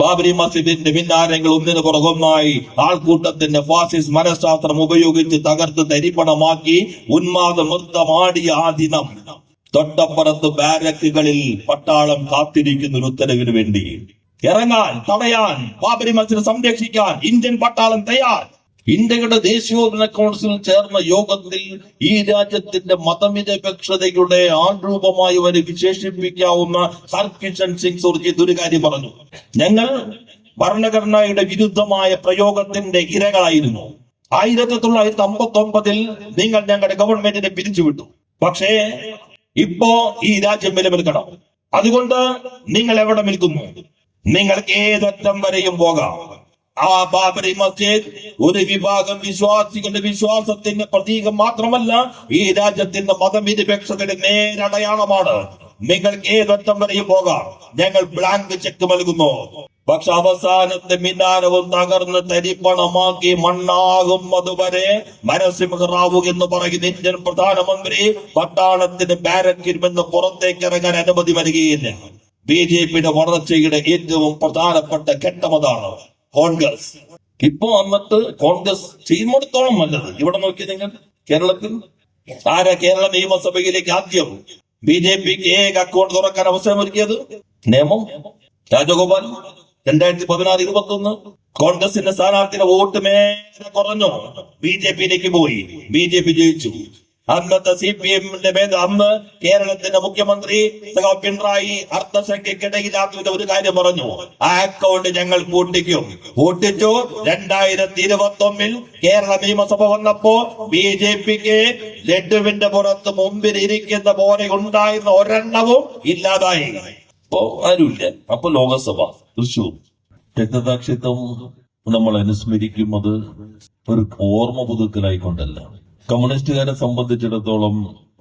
ബാബരി മസ്ജിദിന്റെ മിനാരങ്ങൾ ഒന്നിനു പുറകൊന്നായി ആൾക്കൂട്ടത്തിന്റെ ഫാസിസ്റ്റ് മനഃശാസ്ത്രം ഉപയോഗിച്ച് തകർത്ത് തരിപ്പണമാക്കി ഉന്മാദമൃത്തമാടിയ ആ ദിനം തൊട്ടപ്പുറത്ത് ബാരക്കുകളിൽ പട്ടാളം കാത്തിരിക്കുന്ന ഒരു ഉത്തരവിന് വേണ്ടി ഇറങ്ങാൻ, തടയാൻ, ബാബരി മസ്ജിദ് സംരക്ഷിക്കാൻ ഇന്ത്യൻ പട്ടാളം തയ്യാർ. ഇന്ത്യയുടെ ദേശീയോദ്ഗ്രഥന കൗൺസിൽ ചേർന്ന യോഗത്തിൽ ഈ രാജ്യത്തിന്റെ മതനിരപേക്ഷതയുടെ ആൾരൂപമായി വരെ വിശേഷിപ്പിക്കാവുന്ന ഹർകിഷൻ സിംഗ് സുർജിത് ഒരു കാര്യം പറഞ്ഞു. ഞങ്ങൾ ഭരണഘടനയുടെ വിരുദ്ധമായ പ്രയോഗത്തിന്റെ ഇരകളായിരുന്നു. 1959 നിങ്ങൾ ഞങ്ങളുടെ ഗവൺമെന്റിനെ പിരിച്ചുവിട്ടു. പക്ഷേ ഇപ്പോ ഈ രാജ്യം നിലനിൽക്കണം. അതുകൊണ്ട് നിങ്ങൾ എവിടെ നിൽക്കുന്നു? നിങ്ങൾക്ക് ഏതറ്റം വരെയും പോകാം. ആ ബാബരി മസ്ജിദ് ഒരു വിഭാഗം വിശ്വാസികളുടെ വിശ്വാസത്തിന്റെ പ്രതീകം മാത്രമല്ല, ഈ രാജ്യത്തിന്റെ മതനിരപേക്ഷതയുടെ നേരടയാളമാണ്. നിങ്ങൾക്ക് ഏതറ്റം വരെയും പോകാം. ഞങ്ങൾ ബ്ലാങ്ക് ചെക്ക് നൽകുന്നു. പക്ഷെ അവസാനത്തെ മിനാരവും തകർന്ന് തരിപ്പണമാക്കി മണ്ണാകുന്നതുവരെ നരസിംഹറാവു എന്ന് പറയുന്ന ഇന്ത്യൻ പ്രധാനമന്ത്രി പട്ടാളത്തിന് ബാരക്കിരുമെന്ന് പുറത്തേക്ക് ഇറങ്ങാൻ അനുമതി നൽകുകയില്ല. BJPയുടെ വളർച്ചയുടെ ഏറ്റവും പ്രധാനപ്പെട്ട ഘട്ടമതാണ് കോൺഗ്രസ്. ഇപ്പൊ വന്നിട്ട് കോൺഗ്രസ് ചെയ്യുന്നിടത്തോളം നല്ലത്. ഇവിടെ നോക്കി നിങ്ങൾ കേരളത്തിൽ കേരള നിയമസഭയിലേക്ക് ആദ്യം BJPക്ക് ഏക അക്കൗണ്ട് തുറക്കാൻ അവസരമൊരുക്കിയത് നിയമം രാജഗോപാൽ. 2016-21 കോൺഗ്രസിന്റെ സ്ഥാനാർത്ഥിയുടെ വോട്ട് മേലെ കുറഞ്ഞു, BJPയിലേക്ക് പോയി. BJP ജയിച്ചു. അന്നത്തെ CPMന്റെ അന്ന് കേരളത്തിന്റെ മുഖ്യമന്ത്രി പിണറായി അർത്ഥസംഖ്യക്കിടയിലാത്ത ഒരു കാര്യം പറഞ്ഞു, ആ അക്കൗണ്ട് ഞങ്ങൾ പൂട്ടിക്കും. പൂട്ടിച്ചു. 2021 കേരള നിയമസഭ വന്നപ്പോ BJPക്ക് ലഡുവിന്റെ പുറത്ത് മുമ്പിൽ ഇരിക്കുന്ന പോലെ ഉണ്ടായിരുന്ന ഒരെണ്ണവും ഇല്ലാതായി. അപ്പോ ആരുമില്ല. അപ്പൊ ലോകസഭ തൃശൂർ രക്തസാക്ഷിത്വം നമ്മൾ അനുസ്മരിക്കുന്നത് ഒരു ഓർമ്മ പുതുക്കലായിക്കൊണ്ടല്ല. കമ്മ്യൂണിസ്റ്റുകാരെ സംബന്ധിച്ചിടത്തോളം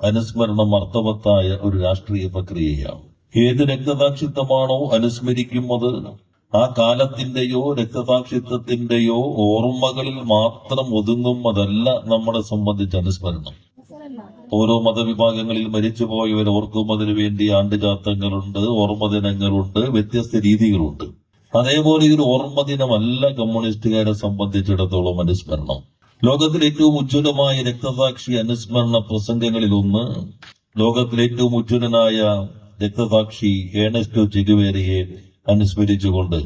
അനുസ്മരണം അർത്ഥവത്തായ ഒരു രാഷ്ട്രീയ പ്രക്രിയയാണ്. ഏത് രക്തസാക്ഷിത്വമാണോ അനുസ്മരിക്കുന്നത് ആ കാലത്തിന്റെയോ രക്തസാക്ഷിത്വത്തിന്റെയോ ഓർമ്മകളിൽ മാത്രം ഒതുങ്ങുന്നതല്ല നമ്മളെ സംബന്ധിച്ച് അനുസ്മരണം. ഓരോ മതവിഭാഗങ്ങളിൽ മരിച്ചുപോയവർ ഓർക്കുന്നതിന് വേണ്ടി ആണ്ടുചാത്തങ്ങളുണ്ട്, ഓർമ്മ ദിനങ്ങളുണ്ട്, വ്യത്യസ്ത രീതികളുണ്ട്. അതേപോലെ ഒരു ഓർമ്മ ദിനമല്ല കമ്മ്യൂണിസ്റ്റുകാരെ സംബന്ധിച്ചിടത്തോളം അനുസ്മരണം. ലോകത്തിലെ ഏറ്റവും ഉജ്ജ്വലമായ രക്തസാക്ഷി അനുസ്മരണ പ്രസംഗങ്ങളിൽ ഒന്ന് ലോകത്തിലെ ഏറ്റവും ഉജ്ജ്വലനായ രക്തസാക്ഷി ഏണസ്റ്റോ ചെഗുവേരയെ അനുസ്മരിച്ചുകൊണ്ട്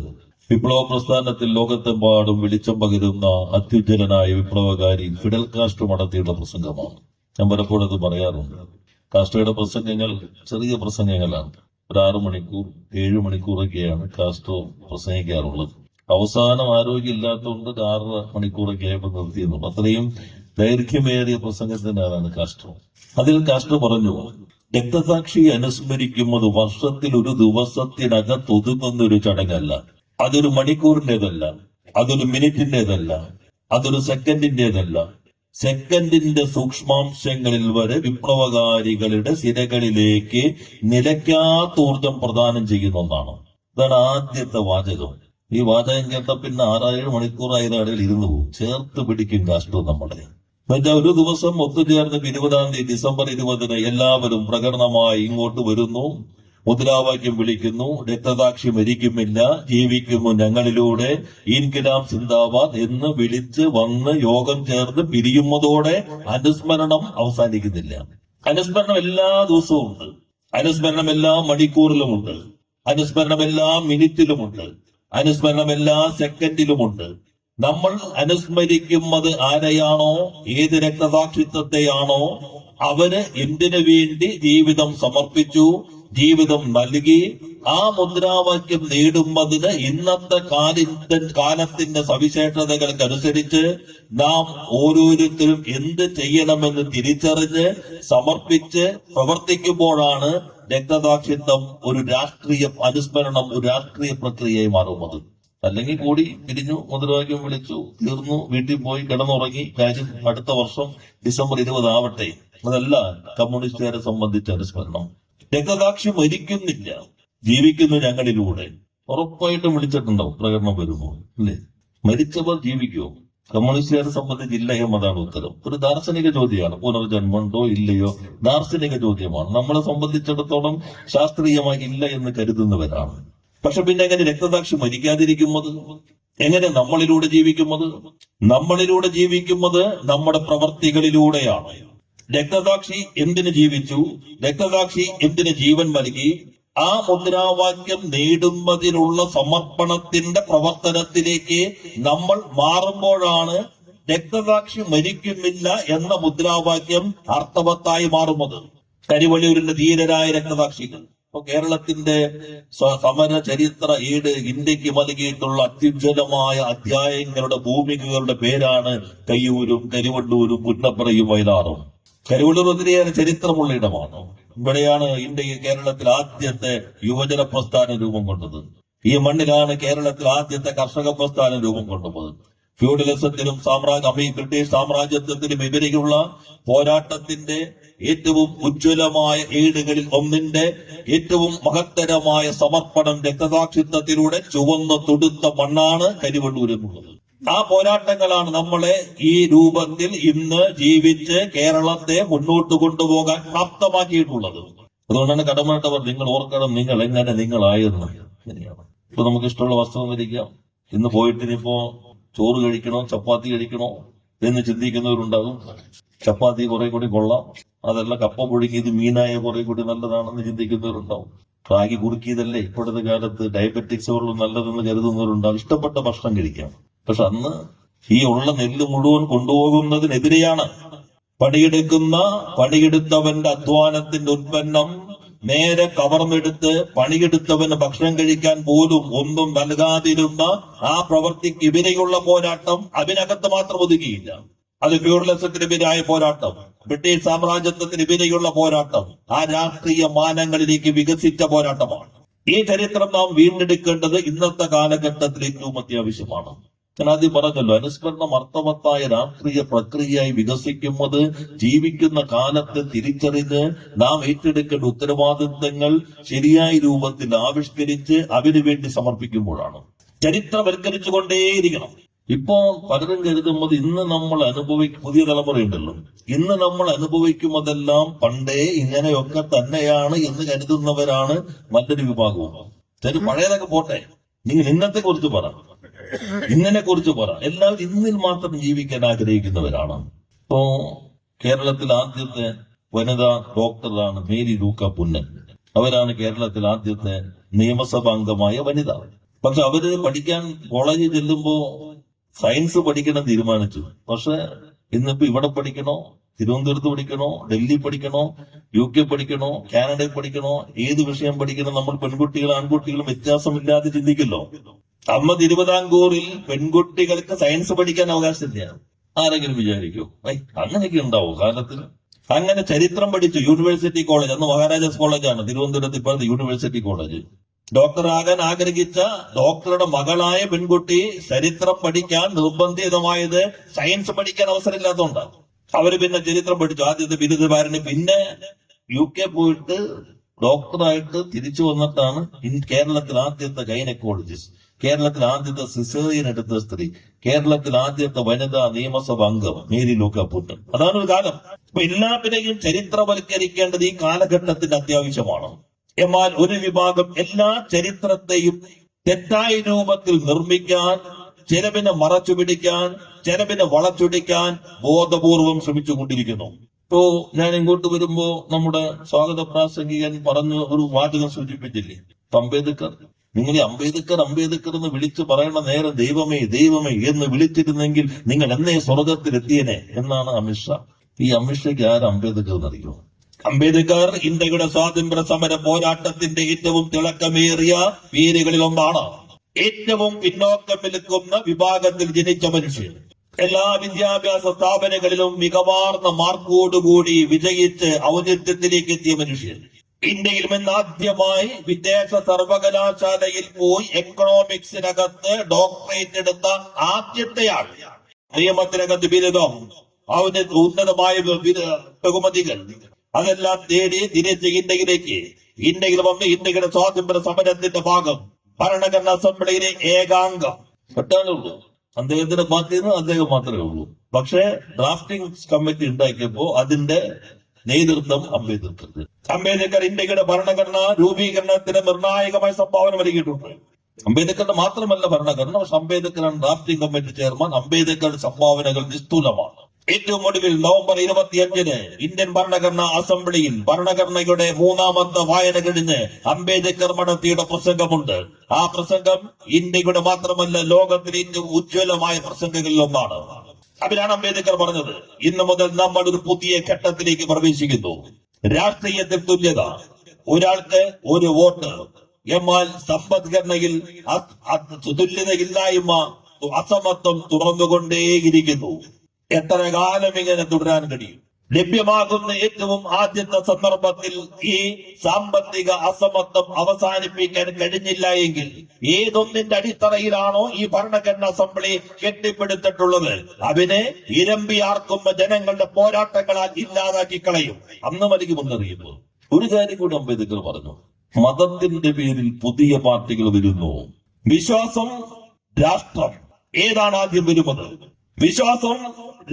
വിപ്ലവ പ്രസ്ഥാനത്തിൽ ലോകത്തെമ്പാടും വെളിച്ചം പകരുന്ന അത്യുജ്വലനായ വിപ്ലവകാരി ഫിഡൽ കാസ്ട്രോ നടത്തിയുള്ള പ്രസംഗമാണ്. ഞാൻ പലപ്പോഴും അത് പറയാറുണ്ട്. കാസ്ട്രോയുടെ പ്രസംഗങ്ങൾ ചെറിയ പ്രസംഗങ്ങളാണ്. ഒരു 6 മണിക്കൂർ 7 മണിക്കൂറൊക്കെയാണ് കാസ്ട്രോ പ്രസംഗിക്കാറുള്ളത്. അവസാനം ആരോഗ്യമില്ലാത്തതുകൊണ്ട് 6 മണിക്കൂറൊക്കെ ആയപ്പോൾ നിർത്തിയിരുന്നു. അത്രയും ദൈർഘ്യമേറിയ പ്രസംഗത്തിനാണ് കാസ്ട്രോ. അതിൽ കാസ്ട്രോ പറഞ്ഞു, രക്തസാക്ഷി അനുസ്മരിക്കുന്നത് വർഷത്തിൽ ഒരു ദിവസത്തിനകത്ത് ഒതുങ്ങുന്നൊരു ചടങ്ങല്ല. അതൊരു മണിക്കൂറിന്റേതല്ല, അതൊരു മിനിറ്റിന്റേതല്ല, അതൊരു സെക്കൻഡിന്റേതല്ല. സെക്കൻഡിന്റെ സൂക്ഷ്മാംശങ്ങളിൽ വരെ വിപ്ലവകാരികളുടെ സിരകളിലേക്ക് നിലയ്ക്കാത്ത ഊർജം പ്രദാനം ചെയ്യുന്ന ഒന്നാണ്. ഇതാണ് ആദ്യത്തെ വാചകം. ഈ വാചകം കേട്ട പിന്നെ 6-7 മണിക്കൂറായത് ഇടയിൽ ഇരുന്നു പോകും. ചേർത്ത് പിടിക്കും കാസ്ട്രോ നമ്മളെ. എന്നുവെച്ചാൽ ഒരു ദിവസം ഒത്തുചേർന്ന് 20-ാം തീയതി ഡിസംബർ 20 എല്ലാവരും പ്രകടനമായി ഇങ്ങോട്ട് വരുന്നു, മുദ്രാവാക്യം വിളിക്കുന്നു, രക്തസാക്ഷി മരിക്കുമില്ല, ജീവിക്കുന്നു ഞങ്ങളിലൂടെ, ഇൻകിലാബ് സിന്ദാബാദ് എന്ന് വിളിച്ച് വന്ന് യോഗം ചേർന്ന് പിരിയുന്നതോടെ അനുസ്മരണം അവസാനിക്കുന്നില്ല. അനുസ്മരണം എല്ലാ ദിവസവും ഉണ്ട്, അനുസ്മരണം എല്ലാ മണിക്കൂറിലുമുണ്ട്, അനുസ്മരണം എല്ലാ മിനിറ്റിലുമുണ്ട്, അനുസ്മരണം എല്ലാ സെക്കൻഡിലുമുണ്ട്. നമ്മൾ അനുസ്മരിക്കുന്നത് ആരെയാണോ, ഏത് രക്തസാക്ഷിത്വത്തെയാണോ അവന് എന്തിനു വേണ്ടി ജീവിതം സമർപ്പിച്ചു, ജീവിതം നൽകി, ആ മുദ്രാവാക്യം നേടുന്നതിന് ഇന്നത്തെ കാലത്തിന്റെ സവിശേഷതകൾക്കനുസരിച്ച് നാം ഓരോരുത്തരും എന്ത് ചെയ്യണമെന്ന് തിരിച്ചറിഞ്ഞ് സമർപ്പിച്ച് പ്രവർത്തിക്കുമ്പോഴാണ് രക്തസാക്ഷിത്വം ഒരു രാഷ്ട്രീയ അനുസ്മരണം, ഒരു രാഷ്ട്രീയ പ്രക്രിയയായി മാറുന്നത്. അല്ലെങ്കിൽ കൂടി പിരിഞ്ഞു, മുദ്രാവാക്യം വിളിച്ചു, തീർന്നു, വീട്ടിൽ പോയി കിടന്നുറങ്ങി, കാര്യം അടുത്ത വർഷം ഡിസംബർ 20 ആവട്ടെ. അതല്ല കമ്മ്യൂണിസ്റ്റുകാരെ സംബന്ധിച്ച് അനുസ്മരണം. രക്തസാക്ഷി മരിക്കുന്നില്ല, ജീവിക്കുന്നു ഞങ്ങളിലൂടെ. ഉറപ്പായിട്ടും വിളിച്ചിട്ടുണ്ടാവും പ്രകടനം വരുമ്പോൾ, അല്ലേ? മരിച്ചവർ ജീവിക്കുമോ? കമ്മ്യൂണിസ്റ്റുകാരെ സംബന്ധിച്ച് ഇല്ല എന്നതാണ് ഉത്തരം. ഒരു ദാർശനിക ചോദ്യമാണ്. പുനർജന്മമുണ്ടോ ഇല്ലയോ ദാർശനിക ചോദ്യമാണ്. നമ്മളെ സംബന്ധിച്ചിടത്തോളം ശാസ്ത്രീയമായി ഇല്ല എന്ന് കരുതുന്നവരാണ്. പക്ഷെ പിന്നെ എങ്ങനെ രക്തസാക്ഷി മരിക്കാതിരിക്കുന്നത്? എങ്ങനെ നമ്മളിലൂടെ ജീവിക്കുന്നത്? നമ്മളിലൂടെ ജീവിക്കുന്നത് നമ്മുടെ പ്രവർത്തികളിലൂടെയാണ്. രക്തസാക്ഷി എന്തിനു ജീവിച്ചു? രക്തസാക്ഷി എന്തിന് ജീവൻ നൽകി? ആ മുദ്രാവാക്യം നേടുന്നതിനുള്ള സമർപ്പണത്തിന്റെ പ്രവർത്തനത്തിലേക്ക് നമ്മൾ മാറുമ്പോഴാണ് രക്തസാക്ഷി മരിക്കുന്നില്ല എന്ന മുദ്രാവാക്യം അർത്ഥവത്തായി മാറുന്നത്. കരിവള്ളൂരിന്റെ ധീരരായ രക്തസാക്ഷികൾ. ഇപ്പൊ കേരളത്തിന്റെ സമര ചരിത്ര ഏട് ഇന്ത്യക്ക് നൽകിയിട്ടുള്ള അത്യുജ്വലമായ അധ്യായങ്ങളുടെ ഭൂമികകളുടെ പേരാണ് കയ്യൂരും കരിവള്ളൂരും പുന്നപ്പറയും വയലാറും. കരിവള്ളൂർ ഒത്തിരിയേറെ ചരിത്രമുള്ള ഇടമാണ്. ഇവിടെയാണ് കേരളത്തിൽ ആദ്യത്തെ യുവജന പ്രസ്ഥാനം രൂപം കൊണ്ടത്. ഈ മണ്ണിലാണ് കേരളത്തിൽ ആദ്യത്തെ കർഷക പ്രസ്ഥാനം രൂപം കൊണ്ടത്. ഫ്യൂഡലിസത്തിനും ബ്രിട്ടീഷ് സാമ്രാജ്യത്വത്തിനും എതിരെയുള്ള പോരാട്ടത്തിന്റെ ഏറ്റവും ഉജ്ജ്വലമായ ഏടുകളിൽ ഒന്നിന്റെ ഏറ്റവും മഹത്തരമായ സമർപ്പണം രക്തസാക്ഷിത്വത്തിലൂടെ ചുവന്ന് തൊടുത്ത മണ്ണാണ് കരിവള്ളൂർ എന്നുള്ളത്. ആ പോരാട്ടങ്ങളാണ് നമ്മളെ ഈ രൂപത്തിൽ ഇന്ന് ജീവിച്ച് കേരളത്തെ മുന്നോട്ട് കൊണ്ടുപോകാൻ പ്രാപ്തമാക്കിയിട്ടുള്ളത്. അതുകൊണ്ടാണ് കടമനിട്ടവർ നിങ്ങൾ ഓർക്കണം നിങ്ങൾ എങ്ങനെ നിങ്ങളായെന്ന്. ശരിയാണ്. ഇപ്പൊ നമുക്ക് ഇഷ്ടമുള്ള വസ്ത്രം ധരിക്കാം. ഇന്ന് പോയിട്ടിനിപ്പോ ചോറ് കഴിക്കണോ ചപ്പാത്തി കഴിക്കണോ എന്ന് ചിന്തിക്കുന്നവരുണ്ടാകും. ചപ്പാത്തി കുറെ കൂടി കൊള്ളാം, അതല്ല കപ്പ പുഴുങ്ങിയത് മീനായ കുറെ കൂടി നല്ലതാണെന്ന് ചിന്തിക്കുന്നവരുണ്ടാവും. റാഗി കുറുക്കിയതല്ലേ ഇപ്പോഴത്തെ കാലത്ത് ഡയബറ്റിക്സുകളിൽ നല്ലതെന്ന് കരുതുന്നവരുണ്ടാവും. ഇഷ്ടപ്പെട്ട ഭക്ഷണം കഴിക്കാം. പക്ഷെ അന്ന് ഈ ഉള്ള നെല്ല് മുഴുവൻ കൊണ്ടുപോകുന്നതിനെതിരെയാണ്. പണിയെടുത്തവന്റെ അധ്വാനത്തിന്റെ ഉൽപ്പന്നം നേരെ കവർന്നെടുത്ത് പണിയെടുത്തവന് ഭക്ഷണം കഴിക്കാൻ പോലും ഒന്നും നൽകാതിരുന്ന ആ പ്രവൃത്തിക്കെതിരെയുള്ള പോരാട്ടം അതിനകത്ത് മാത്രം ഒതുങ്ങിയില്ല. അത് ഫ്യൂഡലിസത്തിനെതിരായ പോരാട്ടം, ബ്രിട്ടീഷ് സാമ്രാജ്യത്വത്തിനെതിരെയുള്ള പോരാട്ടം, ആ രാഷ്ട്രീയ മാനങ്ങളിലേക്ക് വികസിച്ച പോരാട്ടമാണ്. ഈ ചരിത്രം നാം വീണ്ടെടുക്കേണ്ടത് ഇന്നത്തെ കാലഘട്ടത്തിൽ ഏറ്റവും അത്യാവശ്യമാണ്. ഞാൻ ആദ്യം പറഞ്ഞല്ലോ, അനുസ്മരണം അർത്ഥവത്തായ രാഷ്ട്രീയ പ്രക്രിയയായി വികസിക്കുന്നത് ജീവിക്കുന്ന കാലത്തെ തിരിച്ചറിഞ്ഞ് നാം ഏറ്റെടുക്കേണ്ട ഉത്തരവാദിത്തങ്ങൾ ശരിയായ രൂപത്തിൽ ആവിഷ്കരിച്ച് അതിനുവേണ്ടി സമർപ്പിക്കുമ്പോഴാണ്. ചരിത്രവൽക്കരിച്ചുകൊണ്ടേയിരിക്കണം. ഇപ്പോ പലരും കരുതുന്നത് ഇന്ന് നമ്മൾ പുതിയ തലമുറയുണ്ടല്ലോ, ഇന്ന് നമ്മൾ അനുഭവിക്കുന്നതെല്ലാം പണ്ടേ ഇങ്ങനെയൊക്കെ തന്നെയാണ് എന്ന് കരുതുന്നവരാണ് മറ്റൊരു വിഭാഗവും. പഴയതൊക്കെ പോട്ടെ, നിങ്ങൾ ഇന്നത്തെ കുറിച്ച് പറ, ഇന്നിനെ കുറിച്ച് പറ. എല്ലാവരും ഇന്നിൽ മാത്രം ജീവിക്കാൻ ആഗ്രഹിക്കുന്നവരാണ്. ഇപ്പോ കേരളത്തിൽ ആദ്യത്തെ വനിതാ ഡോക്ടറാണ് മേരി ലൂക്ക പുന്നൻ. അവരാണ് കേരളത്തിൽ ആദ്യത്തെ നിയമസഭാംഗമായ വനിത. പക്ഷെ അവര് പഠിക്കാൻ കോളേജിൽ ചെല്ലുമ്പോ സയൻസ് പഠിക്കണം തീരുമാനിച്ചു. പക്ഷെ ഇന്നിപ്പോ ഇവിടെ പഠിക്കണോ, തിരുവനന്തപുരത്ത് പഠിക്കണോ, ഡൽഹി പഠിക്കണോ, UK പഠിക്കണോ, കാനഡയിൽ പഠിക്കണോ, ഏത് വിഷയം പഠിക്കണോ, നമ്മൾ പെൺകുട്ടികളും ആൺകുട്ടികളും വ്യത്യാസമില്ലാതെ ചിന്തിക്കല്ലോ. അമ്മ തിരുവിതാംകൂറിൽ പെൺകുട്ടികൾക്ക് സയൻസ് പഠിക്കാൻ അവകാശമില്ല. ആരെങ്കിലും വിചാരിക്കൂ അങ്ങനെയൊക്കെ ഉണ്ടാവോ കാലത്തിൽ? അങ്ങനെ ചരിത്രം പഠിച്ചു യൂണിവേഴ്സിറ്റി കോളേജ്, അന്ന് മഹാരാജാസ് കോളേജാണ് തിരുവനന്തപുരത്ത്, ഇപ്പോഴത്തെ യൂണിവേഴ്സിറ്റി കോളേജ്. ഡോക്ടറാകാൻ ആഗ്രഹിച്ച ഡോക്ടറുടെ മകളായ പെൺകുട്ടി ചരിത്രം പഠിക്കാൻ നിർബന്ധിതമായത് സയൻസ് പഠിക്കാൻ അവസരമില്ലാത്തതുകൊണ്ടാണ്. അവര് പിന്നെ ചരിത്രം പഠിച്ചു, ആദ്യത്തെ ബിരുദധാരന്. പിന്നെ UK പോയിട്ട് ഡോക്ടറായിട്ട് തിരിച്ചു വന്നിട്ടാണ് കേരളത്തിൽ ആദ്യത്തെ ഗൈനക്കോളജിസ്റ്റ്, കേരളത്തിൽ ആദ്യത്തെ സിസേറിയൻ എടുത്ത സ്ത്രീ, കേരളത്തിൽ ആദ്യത്തെ വനിതാ നിയമസഭ അംഗം മേരി ലൂക്ക പുന്നൻ. അതാണ് ഒരു കാലം. അപ്പൊ എല്ലാത്തിനെയും ചരിത്രവൽക്കരിക്കേണ്ടത് ഈ കാലഘട്ടത്തിന്റെ അത്യാവശ്യമാണ്. എന്നാൽ ഒരു വിഭാഗം എല്ലാ ചരിത്രത്തെയും തെറ്റായ രൂപത്തിൽ നിർമ്മിക്കാൻ, ചിലവിനെ മറച്ചു പിടിക്കാൻ, ചിലവിനെ വളച്ചൊടിക്കാൻ ബോധപൂർവം ശ്രമിച്ചുകൊണ്ടിരിക്കുന്നു. ഇപ്പോ ഞാൻ ഇങ്ങോട്ട് വരുമ്പോ നമ്മുടെ സ്വാഗത പ്രാസംഗികൻ പറഞ്ഞു ഒരു വാചകം സൂചിപ്പിച്ചില്ലേ, അംബേദ്കർ. നിങ്ങൾ അംബേദ്കർ എന്ന് വിളിച്ചു പറയണ നേരം ദൈവമേ ദൈവമേ എന്ന് വിളിച്ചിരുന്നെങ്കിൽ നിങ്ങൾ എന്നേ സ്വർഗത്തിലെത്തിയനെ എന്നാണ് അമിത്ഷാ. ഈ അമിത്ഷയ്ക്ക് ആര് അംബേദ്കർ എന്നറിയോ? അംബേദ്കർ ഇന്ത്യയുടെ സ്വാതന്ത്ര്യ സമര പോരാട്ടത്തിന്റെ ഏറ്റവും തിളക്കമേറിയ വീരുകളിൽ ഒന്നാണ്. ഏറ്റവും പിന്നോക്കം നിൽക്കുന്ന വിഭാഗത്തിൽ ജനിച്ച മനുഷ്യൻ, എല്ലാ വിദ്യാഭ്യാസ സ്ഥാപനങ്ങളിലും മികവാർന്ന മാർക്കോടുകൂടി വിജയിച്ച് ഔന്നത്യത്തിലേക്ക് എത്തിയ മനുഷ്യൻ, ഇന്ത്യയിൽ ആദ്യമായി വിദേശ സർവകലാശാലയിൽ പോയി എക്കണോമിക്സിനകത്ത് ഡോക്ടറേറ്റ് എടുത്ത ആദ്യത്തെയാൾ, നിയമത്തിനകത്ത് ബിരുദം, ഉന്നതമായ ബഹുമതികൾ, അതെല്ലാം തേടി തിരിച്ച് ഇന്ത്യയിൽ വന്ന് ഇന്ത്യയുടെ സ്വാതന്ത്ര്യ സമരത്തിന്റെ ഭാഗം, ഭരണഘടനാ അസംബ്ലിയിലെ ഏകാംഗം ഒട്ടാണേ ഉള്ളൂ. അദ്ദേഹത്തിന്റെ പാർട്ടിയിൽ നിന്ന് അദ്ദേഹം മാത്രമേ ഉള്ളൂ. പക്ഷേ ഡ്രാഫ്റ്റിംഗ് കമ്മിറ്റി ഉണ്ടാക്കിയപ്പോ അതിന്റെ നേതൃത്വം അംബേദ്കർ ഇന്ത്യയുടെ ഭരണഘടന രൂപീകരണത്തിന് നിർണായകമായ സംഭാവന നൽകിയിട്ടുണ്ട്. അംബേദ്കറുടെ മാത്രമല്ല ഭരണഘടന, പക്ഷെ അംബേദ്കറാണ് ഡ്രാഫ്റ്റിംഗ് കമ്മിറ്റി ചെയർമാൻ. അംബേദ്കറുടെ സംഭാവനകൾ നിസ്തുലമാണ്. ഏറ്റവും ഒടുവിൽ നവംബർ 25 ഇന്ത്യൻ ഭരണഘടനാ അസംബ്ലിയിൽ ഭരണഘടനയുടെ 3ാമത്തെ വായന കഴിഞ്ഞ് അംബേദ്കർ നടത്തിയുടെ പ്രസംഗമുണ്ട്. ആ പ്രസംഗം ഇന്ത്യയുടെ മാത്രമല്ല ലോകത്തിലെ ഏറ്റവും ഉജ്ജ്വലമായ പ്രസംഗങ്ങളിൽ ഒന്നാണ്. അതിലാണ് അംബേദ്കർ പറഞ്ഞത്, ഇന്നു മുതൽ നമ്മൾ ഒരു പുതിയ ഘട്ടത്തിലേക്ക് പ്രവേശിക്കുന്നു. രാഷ്ട്രീയത്തിൽ തുല്യത, ഒരാൾക്ക് ഒരു വോട്ട്. എന്നാൽ സമ്പദ്ഘടനയിൽ തുല്യതയില്ലായ്മ, അസമത്വം തുറന്നുകൊണ്ടേയിരിക്കുന്നു. എത്ര കാലം ഇങ്ങനെ തുടരാൻ കഴിയും? ലഭ്യമാകുന്ന ഏറ്റവും ആദ്യത്തെ സന്ദർഭത്തിൽ ഈ സാമ്പത്തിക അസമത്വം അവസാനിപ്പിക്കാൻ കഴിഞ്ഞില്ല എങ്കിൽ ഏതൊന്നിന്റെ അടിത്തറയിലാണോ ഈ ഭരണഘടനാ അസംബ്ലി കെട്ടിപ്പടുത്തിട്ടുള്ളത് അതിനെ ഇരമ്പിയാർക്കുമ്പോ ജനങ്ങളുടെ പോരാട്ടങ്ങളാൽ ഇല്ലാതാക്കി കളയും. അന്ന് മലിക്ക് മുന്നറിയിപ്പ്. ഒരു കാര്യം കൂടി അംബേദ്കർ പറഞ്ഞു, മതത്തിന്റെ പേരിൽ പുതിയ പാർട്ടികൾ വരുന്നു. വിശ്വാസം, രാഷ്ട്രം, ഏതാണ് ആദ്യം വരുന്നത്? വിശ്വാസം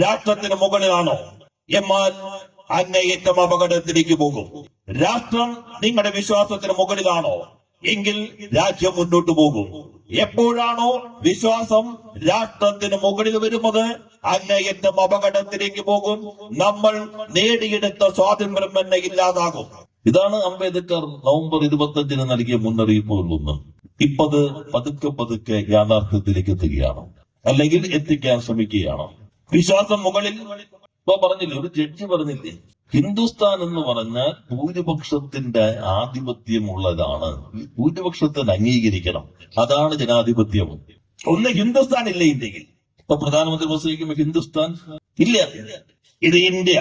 രാഷ്ട്രത്തിന് മുകളിലാണോ? എന്നാൽ അങ്ങേയറ്റം അപകടത്തിലേക്ക് പോകും. രാഷ്ട്രം നിങ്ങളുടെ വിശ്വാസത്തിന് മുകളിലാണോ എങ്കിൽ രാജ്യം മുന്നോട്ട് പോകും. എപ്പോഴാണോ വിശ്വാസം രാഷ്ട്രത്തിന് മുകളിൽ വരുന്നത് അങ്ങേയറ്റം അപകടത്തിലേക്ക് പോകും. നമ്മൾ നേടിയെടുത്ത സ്വാതന്ത്ര്യം തന്നെ ഇല്ലാതാകും. ഇതാണ് അംബേദ്കർ നവംബർ 25 നൽകിയ മുന്നറിയിപ്പുകളൊന്ന്. ഇപ്പത് പതുക്കെ യാഥാർത്ഥ്യത്തിലേക്ക് എത്തുകയാണ്, അല്ലെങ്കിൽ എത്തിക്കാൻ ശ്രമിക്കുകയാണ്. വിശ്വാസം മുകളിൽ. ഇപ്പൊ പറഞ്ഞില്ലേ, ഒരു ജഡ്ജി പറഞ്ഞില്ലേ, ഹിന്ദുസ്ഥാൻ എന്ന് പറഞ്ഞാൽ ഭൂരിപക്ഷത്തിന്റെ ആധിപത്യമുള്ളതാണ്. ഭൂരിപക്ഷത്തിന് അംഗീകരിക്കണം, അതാണ് ജനാധിപത്യം. ഒന്ന് ഹിന്ദുസ്ഥാൻ ഇല്ല ഇന്ത്യയിൽ. ഇപ്പൊ പ്രധാനമന്ത്രി പ്രസംഗിക്കുമ്പോ ഹിന്ദുസ്ഥാൻ ഇല്ല, ഇത് ഇന്ത്യ.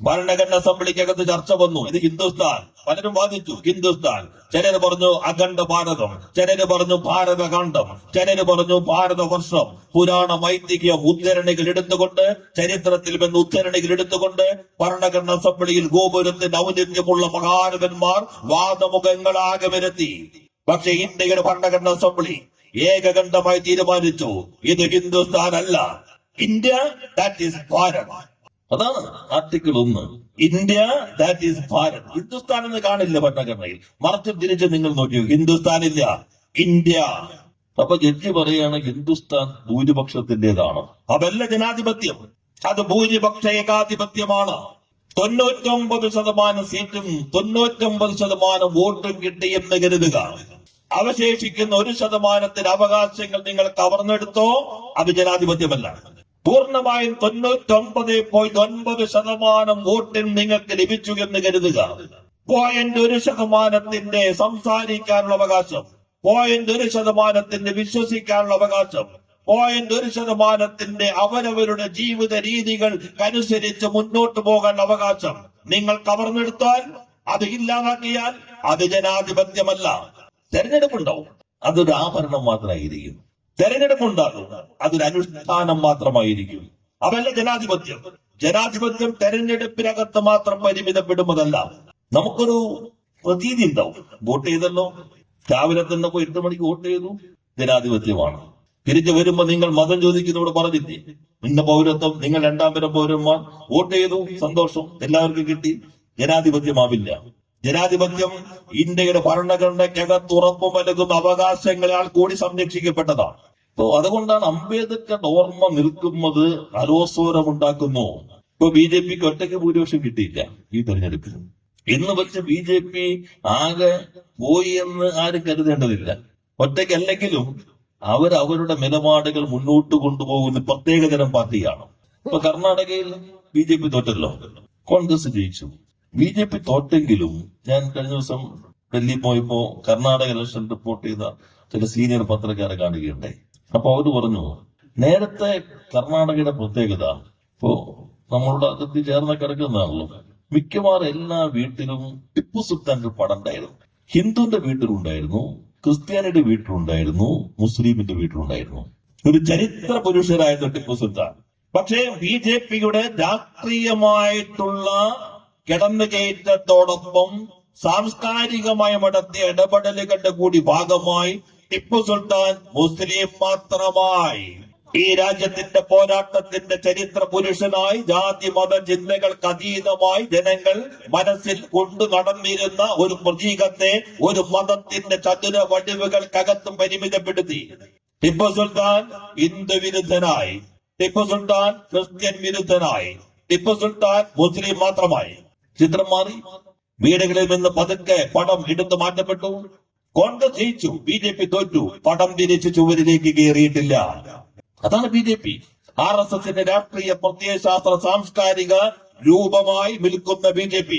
ഭരണഘടനാ അസംബ്ലിക്കകത്ത് ചർച്ച വന്നു, ഇത് ഹിന്ദുസ്ഥാൻ. പലരും വാദിച്ചു ഹിന്ദുസ്ഥാൻ. ചിലര് പറഞ്ഞു അഖണ്ഡ ഭാരതം, ചിലര് പറഞ്ഞു ഭാരതഖണ്ഡം, ചിലര് പറഞ്ഞു ഭാരതവർഷം. പുരാണ ഐതിഹ്യ ഉദ്ധരണികൾ എടുത്തുകൊണ്ട്, ചരിത്രത്തിൽ നിന്ന് ഉദ്ധരണികൾ എടുത്തുകൊണ്ട് ഭരണഘടനാ അസംബ്ലിയിൽ ഗോപുരത്തിന്റെ ഔന്നത്യമുള്ള മഹാരഥന്മാർ വാദമുഖങ്ങളാകെ വരുത്തി. പക്ഷെ ഇന്ത്യയുടെ ഭരണഘടനാ അസംബ്ലി ഏകകണ്ഠമായി തീരുമാനിച്ചു, ഇത് ഹിന്ദുസ്ഥാൻ അല്ല, ഇന്ത്യ ദാറ്റ് ഈസ് ഭാരത്. അതാണ് article 1. India that is Bharat. Hindustan എന്ന് കാണില്ല ഭരണഘടനയിൽ, മറിച്ച് തിരിച്ച് നിങ്ങൾ നോക്കിയോ, ഹിന്ദുസ്ഥാൻ ഇല്ല, ഇന്ത്യ. അപ്പൊ ജഡ്ജി പറയാണ് ഹിന്ദുസ്ഥാൻ ഭൂരിപക്ഷത്തിന്റേതാണ്. അതല്ല ജനാധിപത്യം, അത് ഭൂരിപക്ഷ ഏകാധിപത്യമാണ്. 99% സീറ്റും 99% വോട്ടും കിട്ടിയെന്ന് കരുതുക. അവശേഷിക്കുന്ന 1% അവകാശങ്ങൾ നിങ്ങൾ കവർന്നെടുത്തോ, അത് ജനാധിപത്യമല്ല. പൂർണ്ണമായും 99.9% വോട്ടിൽ നിങ്ങൾക്ക് ലഭിച്ചു എന്ന് കരുതുക. 0.1% സംസാരിക്കാനുള്ള അവകാശം, 0.1% വിശ്വസിക്കാനുള്ള അവകാശം, 0.1% അവരവരുടെ ജീവിത രീതികൾക്കനുസരിച്ച് മുന്നോട്ട് പോകാൻ അവകാശം നിങ്ങൾ കവർന്നെടുത്താൽ, അത് ഇല്ലാതാക്കിയാൽ അത് ജനാധിപത്യമല്ല. തെരഞ്ഞെടുപ്പുണ്ടാവും, അതൊരു ആഭരണം മാത്രമായിരിക്കും. തെരഞ്ഞെടുപ്പുണ്ടാകും, അതൊരു അനുഷ്ഠാനം മാത്രമായിരിക്കും. അതല്ല ജനാധിപത്യം. ജനാധിപത്യം തെരഞ്ഞെടുപ്പിനകത്ത് മാത്രം പരിമിതപ്പെടുന്നതല്ല. നമുക്കൊരു പ്രതീതി ഉണ്ടാവും, വോട്ട് ചെയ്തല്ലോ, രാവിലെ തന്നെ പോയി 8 മണിക്ക് വോട്ട് ചെയ്തു, ജനാധിപത്യമാണ്. തിരിച്ചു വരുമ്പോ നിങ്ങൾ മതം ചോദിക്കുന്നവിടെ പറഞ്ഞില്ലേ, ഇന്ന പൗരത്വം, നിങ്ങൾ 2ാം തരം പൗരന്മാർ, വോട്ട് ചെയ്തു, സന്തോഷം, എല്ലാവർക്കും കിട്ടി. ജനാധിപത്യമാവില്ല. ജനാധിപത്യം ഇന്ത്യയുടെ ഭരണഘടനയ്ക്കകത്ത് ഉറപ്പു നൽകുന്ന അവകാശങ്ങളാൽ കൂടി സംരക്ഷിക്കപ്പെട്ടതാണ്. അപ്പോ അതുകൊണ്ടാണ് അംബേദ്കർ ഓർമ്മ നിൽക്കുന്നത് അലോസരമുണ്ടാക്കുന്നു. ഇപ്പൊ BJPക്ക് ഒറ്റയ്ക്ക് ഭൂരിപക്ഷം കിട്ടിയില്ല ഈ തെരഞ്ഞെടുപ്പിൽ. എന്ന് വെച്ച് BJP ആകെ പോയി എന്ന് ആരും കരുതേണ്ടതില്ല. ഒറ്റയ്ക്കല്ലെങ്കിലും അവരുടെ നിലപാടുകൾ മുന്നോട്ട് കൊണ്ടുപോകുന്ന പ്രത്യേകതരം പാർട്ടിയാണ്. ഇപ്പൊ കർണാടകയിൽ BJP തോറ്റല്ലോ, കോൺഗ്രസ് ജയിച്ചു. BJP തോറ്റെങ്കിലും ഞാൻ കഴിഞ്ഞ ദിവസം ഡൽഹി പോയപ്പോ കർണാടക ഇലക്ഷൻ റിപ്പോർട്ട് ചെയ്ത ചില സീനിയർ പത്രക്കാരെ കാണുകയുണ്ടായി. അപ്പൊ അവര് പറഞ്ഞു, നേരത്തെ കർണാടകയുടെ പ്രത്യേകത, ഇപ്പോ നമ്മളുടെ അതിർത്തി ചേർന്ന് കിടക്കുന്നതാണല്ലോ, മിക്കവാറും എല്ലാ വീട്ടിലും ടിപ്പു സുൽത്താന്റെ പടം ഉണ്ടായിരുന്നു. ഹിന്ദുവിന്റെ വീട്ടിലുണ്ടായിരുന്നു, ക്രിസ്ത്യാനിയുടെ വീട്ടിലുണ്ടായിരുന്നു, മുസ്ലിമിന്റെ വീട്ടിലുണ്ടായിരുന്നു. ഒരു ചരിത്ര പുരുഷരായിരുന്നു ടിപ്പു സുൽത്താൻ. പക്ഷേ BJPയുടെ രാഷ്ട്രീയമായിട്ടുള്ള കിടന്നുകയറ്റത്തോടൊപ്പം സാംസ്കാരികമായി നടത്തിയ ഇടപെടലുകളുടെ കൂടി ഭാഗമായി ടിപ്പു സുൽത്താൻ മുസ്ലിം മാത്രമായി. ഈ രാജ്യത്തിന്റെ പോരാട്ടത്തിന്റെ ചരിത്ര പുരുഷനായി ജാതി മത ചിന്തകൾക്ക് അതീതമായി ജനങ്ങൾ മനസ്സിൽ കൊണ്ടു നടന്നിരുന്ന ഒരു പ്രതീകത്തെ ഒരു മതത്തിന്റെ ചതുര വടിവുകൾക്കകത്തും പരിമിതപ്പെടുത്തി. ടിപ്പു സുൽത്താൻ ഹിന്ദു വിരുദ്ധനായി, ടിപ്പു സുൽത്താൻ ക്രിസ്ത്യൻ വിരുദ്ധനായി, ടിപ്പു സുൽത്താൻ മുസ്ലിം മാത്രമായി. ചിത്രം മാറി. വീടുകളിൽ നിന്ന് പതുക്കെ പടം എടുത്തു മാറ്റപ്പെട്ടു. കോൺഗ്രസ് ജയിച്ചു, BJP തോറ്റു. പടം തിരിച്ച് ചുവരിലേക്ക് കയറിയിട്ടില്ല. അതാണ് BJP. RSSന്റെ രാഷ്ട്രീയ പ്രത്യയശാസ്ത്ര സാംസ്കാരിക രൂപമായി നിൽക്കുന്ന BJP.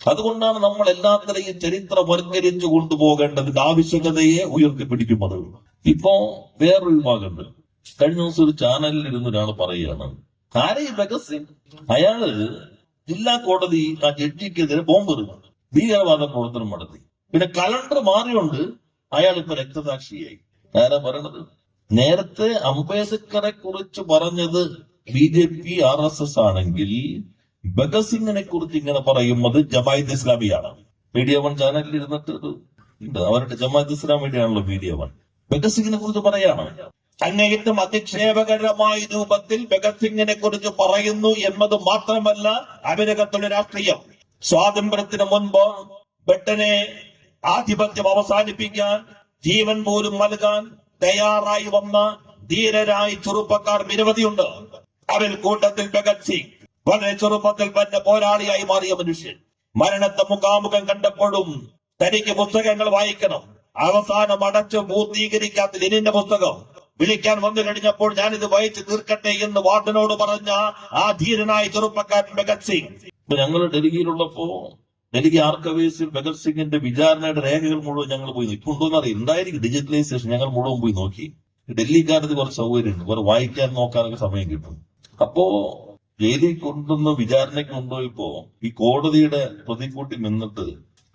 അതുകൊണ്ടാണ് നമ്മൾ എല്ലാത്തിലെയും ചരിത്രവൽക്കരിച്ചു കൊണ്ടുപോകേണ്ടതിന്റെ ആവശ്യകതയെ ഉയർത്തിപ്പിടിക്കുന്നത്. ഇപ്പോ വേറൊരു വിഭാഗമുണ്ട്. കഴിഞ്ഞ ദിവസം ഒരു ചാനലിൽ ഇരുന്ന് ഒരാൾ പറയുകയാണ്, ആരെയും ഭഗത് സിംഗ് അയാള് ജില്ലാ കോടതി ആ ജഡ്ജിക്കെതിരെ ബോംബെറിഞ്ഞു, ഭീകരവാദ പ്രവർത്തനം നടത്തി. പിന്നെ കലണ്ടർ മാറിയോണ്ട് അയാൾ ഇപ്പൊ രക്തസാക്ഷിയായി. ആരാ പറയണത്? നേരത്തെ അംബേദ്കറെ കുറിച്ച് പറഞ്ഞത് BJP RSS ആണെങ്കിൽ ഭഗത് സിംഗിനെ കുറിച്ച് ഇങ്ങനെ പറയുന്നത് ജമാഅത്ത് ഇസ്ലാമിയാണ്. മീഡിയ വൺ ചാനലിൽ ഇരുന്നിട്ട് അവരുടെ ജമാഅത്ത് ഇസ്ലാമിയുടെയാണല്ലോ മീഡിയ വൺ. ഭഗത് സിംഗിനെ കുറിച്ച് പറയാണ്. അങ്ങേയറ്റം അധിക്ഷേപകരമായ രൂപത്തിൽ ഭഗത് സിംഗിനെ കുറിച്ച് പറയുന്നു എന്നത് മാത്രമല്ല അവിരകത്തുള്ള രാഷ്ട്രീയം. സ്വാതന്ത്ര്യത്തിന് മുൻപ് ബ്രിട്ടനെ ആധിപത്യം അവസാനിപ്പിക്കാൻ ജീവൻ പോലും നൽകാൻ തയ്യാറായി വന്ന ധീരരായ ചെറുപ്പക്കാർ നിരവധിയുണ്ട്. അവരിൽ കൂട്ടത്തിൽ ഭഗത് സിംഗ് വളരെ ചെറുപ്പത്തിൽ തന്നെ പോരാളിയായി മാറിയ മനുഷ്യൻ. മരണത്തെ മുഖാമുഖം കണ്ടപ്പോഴും തനിക്ക് പുസ്തകങ്ങൾ വായിക്കണം, അവസാനം അടച്ച് പൂർത്തീകരിക്കാത്ത ലെനിന്റെ പുസ്തകം വിളിക്കാൻ വന്നു കഴിഞ്ഞപ്പോൾ ഞാനിത് വായിച്ച് തീർക്കട്ടെ എന്ന് വാർഡനോട് പറഞ്ഞ ആ ധീരനായ ചെറുപ്പക്കാരൻ ഭഗത് സിംഗ്. ഞങ്ങൾ ഡൽഹിയിലുള്ളപ്പോ ഡൽഹി ആർക്കൈവ്സിൽ ഭഗത് സിംഗിന്റെ വിചാരണയുടെ രേഖകൾ മുഴുവൻ ഞങ്ങൾ പോയി നോക്കി. ഇപ്പൊ ഉണ്ടോന്ന് അറിയാം, ഉണ്ടായിരിക്കും ഡിജിറ്റലൈസേഷൻ. ഞങ്ങൾ മുഴുവൻ പോയി നോക്കി. ഡൽഹിക്കാരത് കുറച്ച് സൗകര്യമുണ്ട്, വേറെ വായിക്കാൻ നോക്കാനൊക്കെ സമയം കിട്ടും. അപ്പോ ജയിലിൽ കൊണ്ടുവന്ന് വിചാരണയ്ക്ക് കൊണ്ടുപോയപ്പോ ഈ കോടതിയുടെ പ്രതിക്കൂട്ടി നിന്നിട്ട്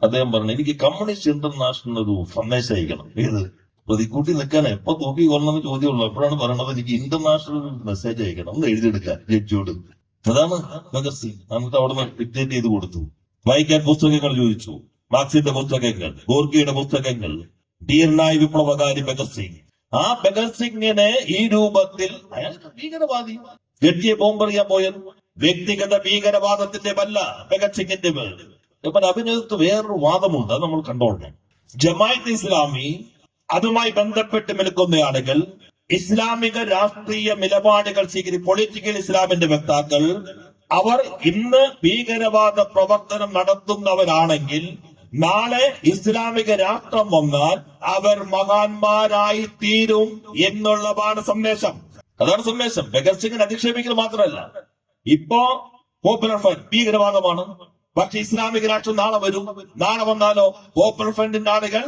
അദ്ദേഹം പറഞ്ഞു, എനിക്ക് കമ്മ്യൂണിസ്റ്റ് ഇന്റർനാഷണൽ ഒരു സന്ദേശം അയക്കണം. ഏത് പ്രതിക്കൂട്ടി നിൽക്കാൻ എപ്പോ തൂക്കി കൊള്ളണമെന്ന് ചോദ്യമുള്ളൂ. അപ്പോഴാണ് പറയണത് എനിക്ക് ഇന്റർനാഷണൽ മെസ്സേജ് അയക്കണം, ഒന്ന് എഴുതിയെടുക്കാൻ ജഡ്ജിയോട്. അതാണ് ഭഗത് സിംഗ്. എന്നിട്ട് അവിടെ നിന്ന് ഡിക്റ്റേറ്റ് ചെയ്ത് കൊടുത്തു. വായിക്കാൻ പുസ്തകങ്ങൾ ചോദിച്ചു, മാർക്സിന്റെ പുസ്തകങ്ങൾ, ഗോർക്കിയുടെ പുസ്തകങ്ങൾ. ധീരനായ വിപ്ലവകാരി ഭഗത് സിംഗ്. ആ ഭഗത് സിംഗിനെ ഈ രൂപത്തിൽ അയാൾ ഭീകരവാദി, ജഡ്ജിയെ ബോംബെറിയാൻ പോയത് വ്യക്തിഗത ഭീകരവാദത്തിന്റെ അല്ല, ഭഗത് സിംഗിന്റെ പേര്. ഇപ്പൊ അഭിനയത്ത് വേറൊരു വാദമുണ്ട്, അത് നമ്മൾ കണ്ടോളണം. ജമാഅത്ത് ഇസ്ലാമി അതുമായി ബന്ധപ്പെട്ട് നിൽക്കുന്ന ആളുകൾ, ഇസ്ലാമിക രാഷ്ട്രീയ നിലപാടുകൾ പൊളിറ്റിക്കൽ ഇസ്ലാമിന്റെ വക്താക്കൾ, അവർ ഇന്ന് ഭീകരവാദ പ്രവർത്തനം നടത്തുന്നവരാണെങ്കിൽ നാളെ ഇസ്ലാമിക രാഷ്ട്രം വന്നാൽ അവർ മഹാന്മാരായി തീരും എന്നുള്ളതാണ് സന്ദേശം. അതാണ് സന്ദേശം. ഭഗത് സിംഗിനെ അധിക്ഷേപിക്കൽ മാത്രമല്ല. ഇപ്പോ പോപ്പുലർ ഫ്രണ്ട് ഭീകരവാദമാണ്, പക്ഷെ ഇസ്ലാമിക രാഷ്ട്രം നാളെ വരും. നാളെ വന്നാലോ പോപ്പുലർ ഫ്രണ്ടിന്റെ ആളുകൾ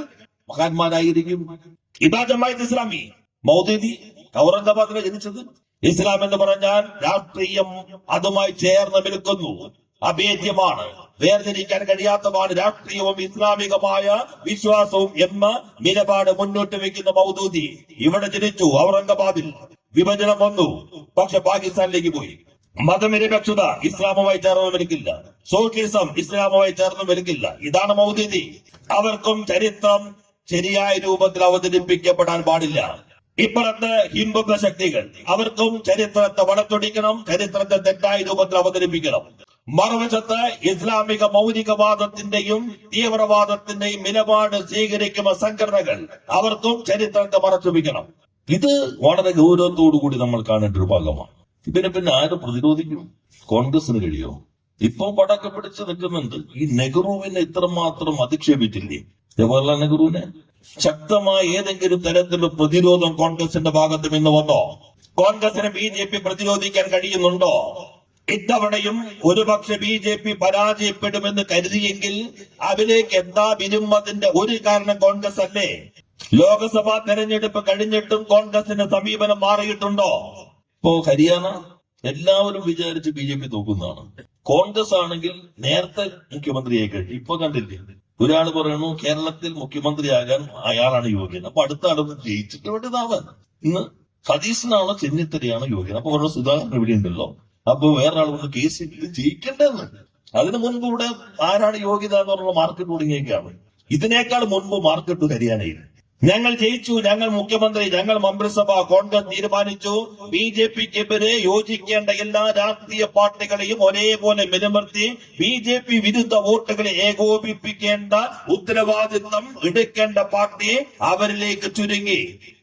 മഹാന്മാരായിരിക്കും. ഇതാ ജമാഅത്ത് ഇസ്ലാമി. മൗദൂദി ഔറംഗാബാദിലെ ജനിച്ചത്. ഇസ്ലാം എന്ന് പറഞ്ഞാൽ രാഷ്ട്രീയം അതുമായി ചേർന്ന് നിൽക്കുന്നു, അഭേദ്യമാണ്, വേർതിരിക്കാൻ കഴിയാത്തതാണ് രാഷ്ട്രീയവും ഇസ്ലാമികമായ വിശ്വാസവും എന്ന നിലപാട് മുന്നോട്ട് വെക്കുന്ന മൗദൂദി ഇവിടെ ജനിച്ചു. ഔറംഗാബാദിൽ വിഭജനം വന്നു, പക്ഷെ പാകിസ്ഥാനിലേക്ക് പോയി. മതനിരപേക്ഷത ഇസ്ലാമുമായി ചേർന്ന് നിൽക്കില്ല, സോഷ്യലിസം ഇസ്ലാമുമായി ചേർന്ന് നിൽക്കില്ല. ഇതാണ് മൗദൂദി. അവർക്കും ചരിത്രം ശരിയായ രൂപത്തിൽ അവതരിപ്പിക്കപ്പെടാൻ പാടില്ല. ഇപ്പുറത്ത് ഹിന്ദുത്വ ശക്തികൾ, അവർക്കും ചരിത്രത്തെ വളച്ചൊടിക്കണം, ചരിത്രത്തെ തെറ്റായ രൂപത്തിൽ അവതരിപ്പിക്കണം. മറുവശത്ത് ഇസ്ലാമിക മൗലികവാദത്തിന്റെയും തീവ്രവാദത്തിന്റെയും നിലപാട് സ്വീകരിക്കുന്ന സംഘടനകൾ, അവർക്കും ചരിത്രത്തെ മറച്ചുപിക്കണം. ഇത് വളരെ ഗൗരവത്തോടു കൂടി നമ്മൾ കാണേണ്ട ഒരു ഭാഗമാണ്. പിന്നെ ആരും പ്രതിരോധിക്കും? കോൺഗ്രസിന് കഴിയോ? ഇപ്പൊ പടക്കം പിടിച്ച് നിൽക്കുന്നുണ്ട്. ഈ നെഹ്റുവിനെ ഇത്രമാത്രം അധിക്ഷേപിച്ചില്ലേ ജവഹർലാൽ നെഹ്റുവിനെ? ശക്തമായ ഏതെങ്കിലും തരത്തിലുള്ള പ്രതിരോധം കോൺഗ്രസിന്റെ ഭാഗത്ത് നിന്ന് വന്നോ? കോൺഗ്രസിനെ BJP പ്രതിരോധിക്കാൻ കഴിയുന്നുണ്ടോ? ഇത്തവണയും ഒരുപക്ഷെ BJP പരാജയപ്പെടുമെന്ന് കരുതിയെങ്കിൽ അതിലേക്ക് എന്താ വിരുമ്പതിന്റെ ഒരു കാരണം കോൺഗ്രസ് അല്ലേ? ലോക്സഭാ തെരഞ്ഞെടുപ്പ് കഴിഞ്ഞിട്ടും കോൺഗ്രസിന്റെ സമീപനം മാറിയിട്ടുണ്ടോ? ഇപ്പോ ഹരിയാന എല്ലാവരും വിചാരിച്ച് BJP തോക്കുന്നതാണ്. കോൺഗ്രസ് ആണെങ്കിൽ നേരത്തെ മുഖ്യമന്ത്രിയായി കഴിഞ്ഞു. ഇപ്പൊ കണ്ടില്ലേ, ഒരാൾ പറയുന്നു കേരളത്തിൽ മുഖ്യമന്ത്രിയാകാൻ അയാളാണ് യോഗ്യൻ. അപ്പൊ അടുത്ത ആൾ ജയിച്ചിട്ട് വേണ്ടതാവാൻ. ഇന്ന് സതീശനാണോ ചെന്നിത്തലയാണോ യോഗ്യൻ? അപ്പൊ പറഞ്ഞു സുധാകരൻ ഇവിടെ ഉണ്ടല്ലോ, അപ്പൊ വേറൊരാൾ വന്ന് കേസ് ജയിക്കേണ്ടെന്ന്. അതിനു മുൻപ് ഇവിടെ ആരാണ് യോഗ്യത എന്ന് പറഞ്ഞ മാർക്കറ്റ് തുടങ്ങിയേക്കാണ്. ഇതിനേക്കാൾ മുൻപ് മാർക്കറ്റ് ഹരിയാനയിൽ ഞങ്ങൾ ജയിച്ചു, ഞങ്ങൾ മുഖ്യമന്ത്രി, ഞങ്ങൾ മന്ത്രിസഭ, കോൺഗ്രസ് തീരുമാനിച്ചു BJPക്കെതിരെ യോജിക്കേണ്ട എല്ലാ രാഷ്ട്രീയ പാർട്ടികളെയും ഒരേപോലെ നിലനിർത്തി BJP വിരുദ്ധ വോട്ടുകളെ ഏകോപിപ്പിക്കേണ്ട ഉത്തരവാദിത്വം എടുക്കേണ്ട പാർട്ടി അവരിലേക്ക് ചുരുങ്ങി.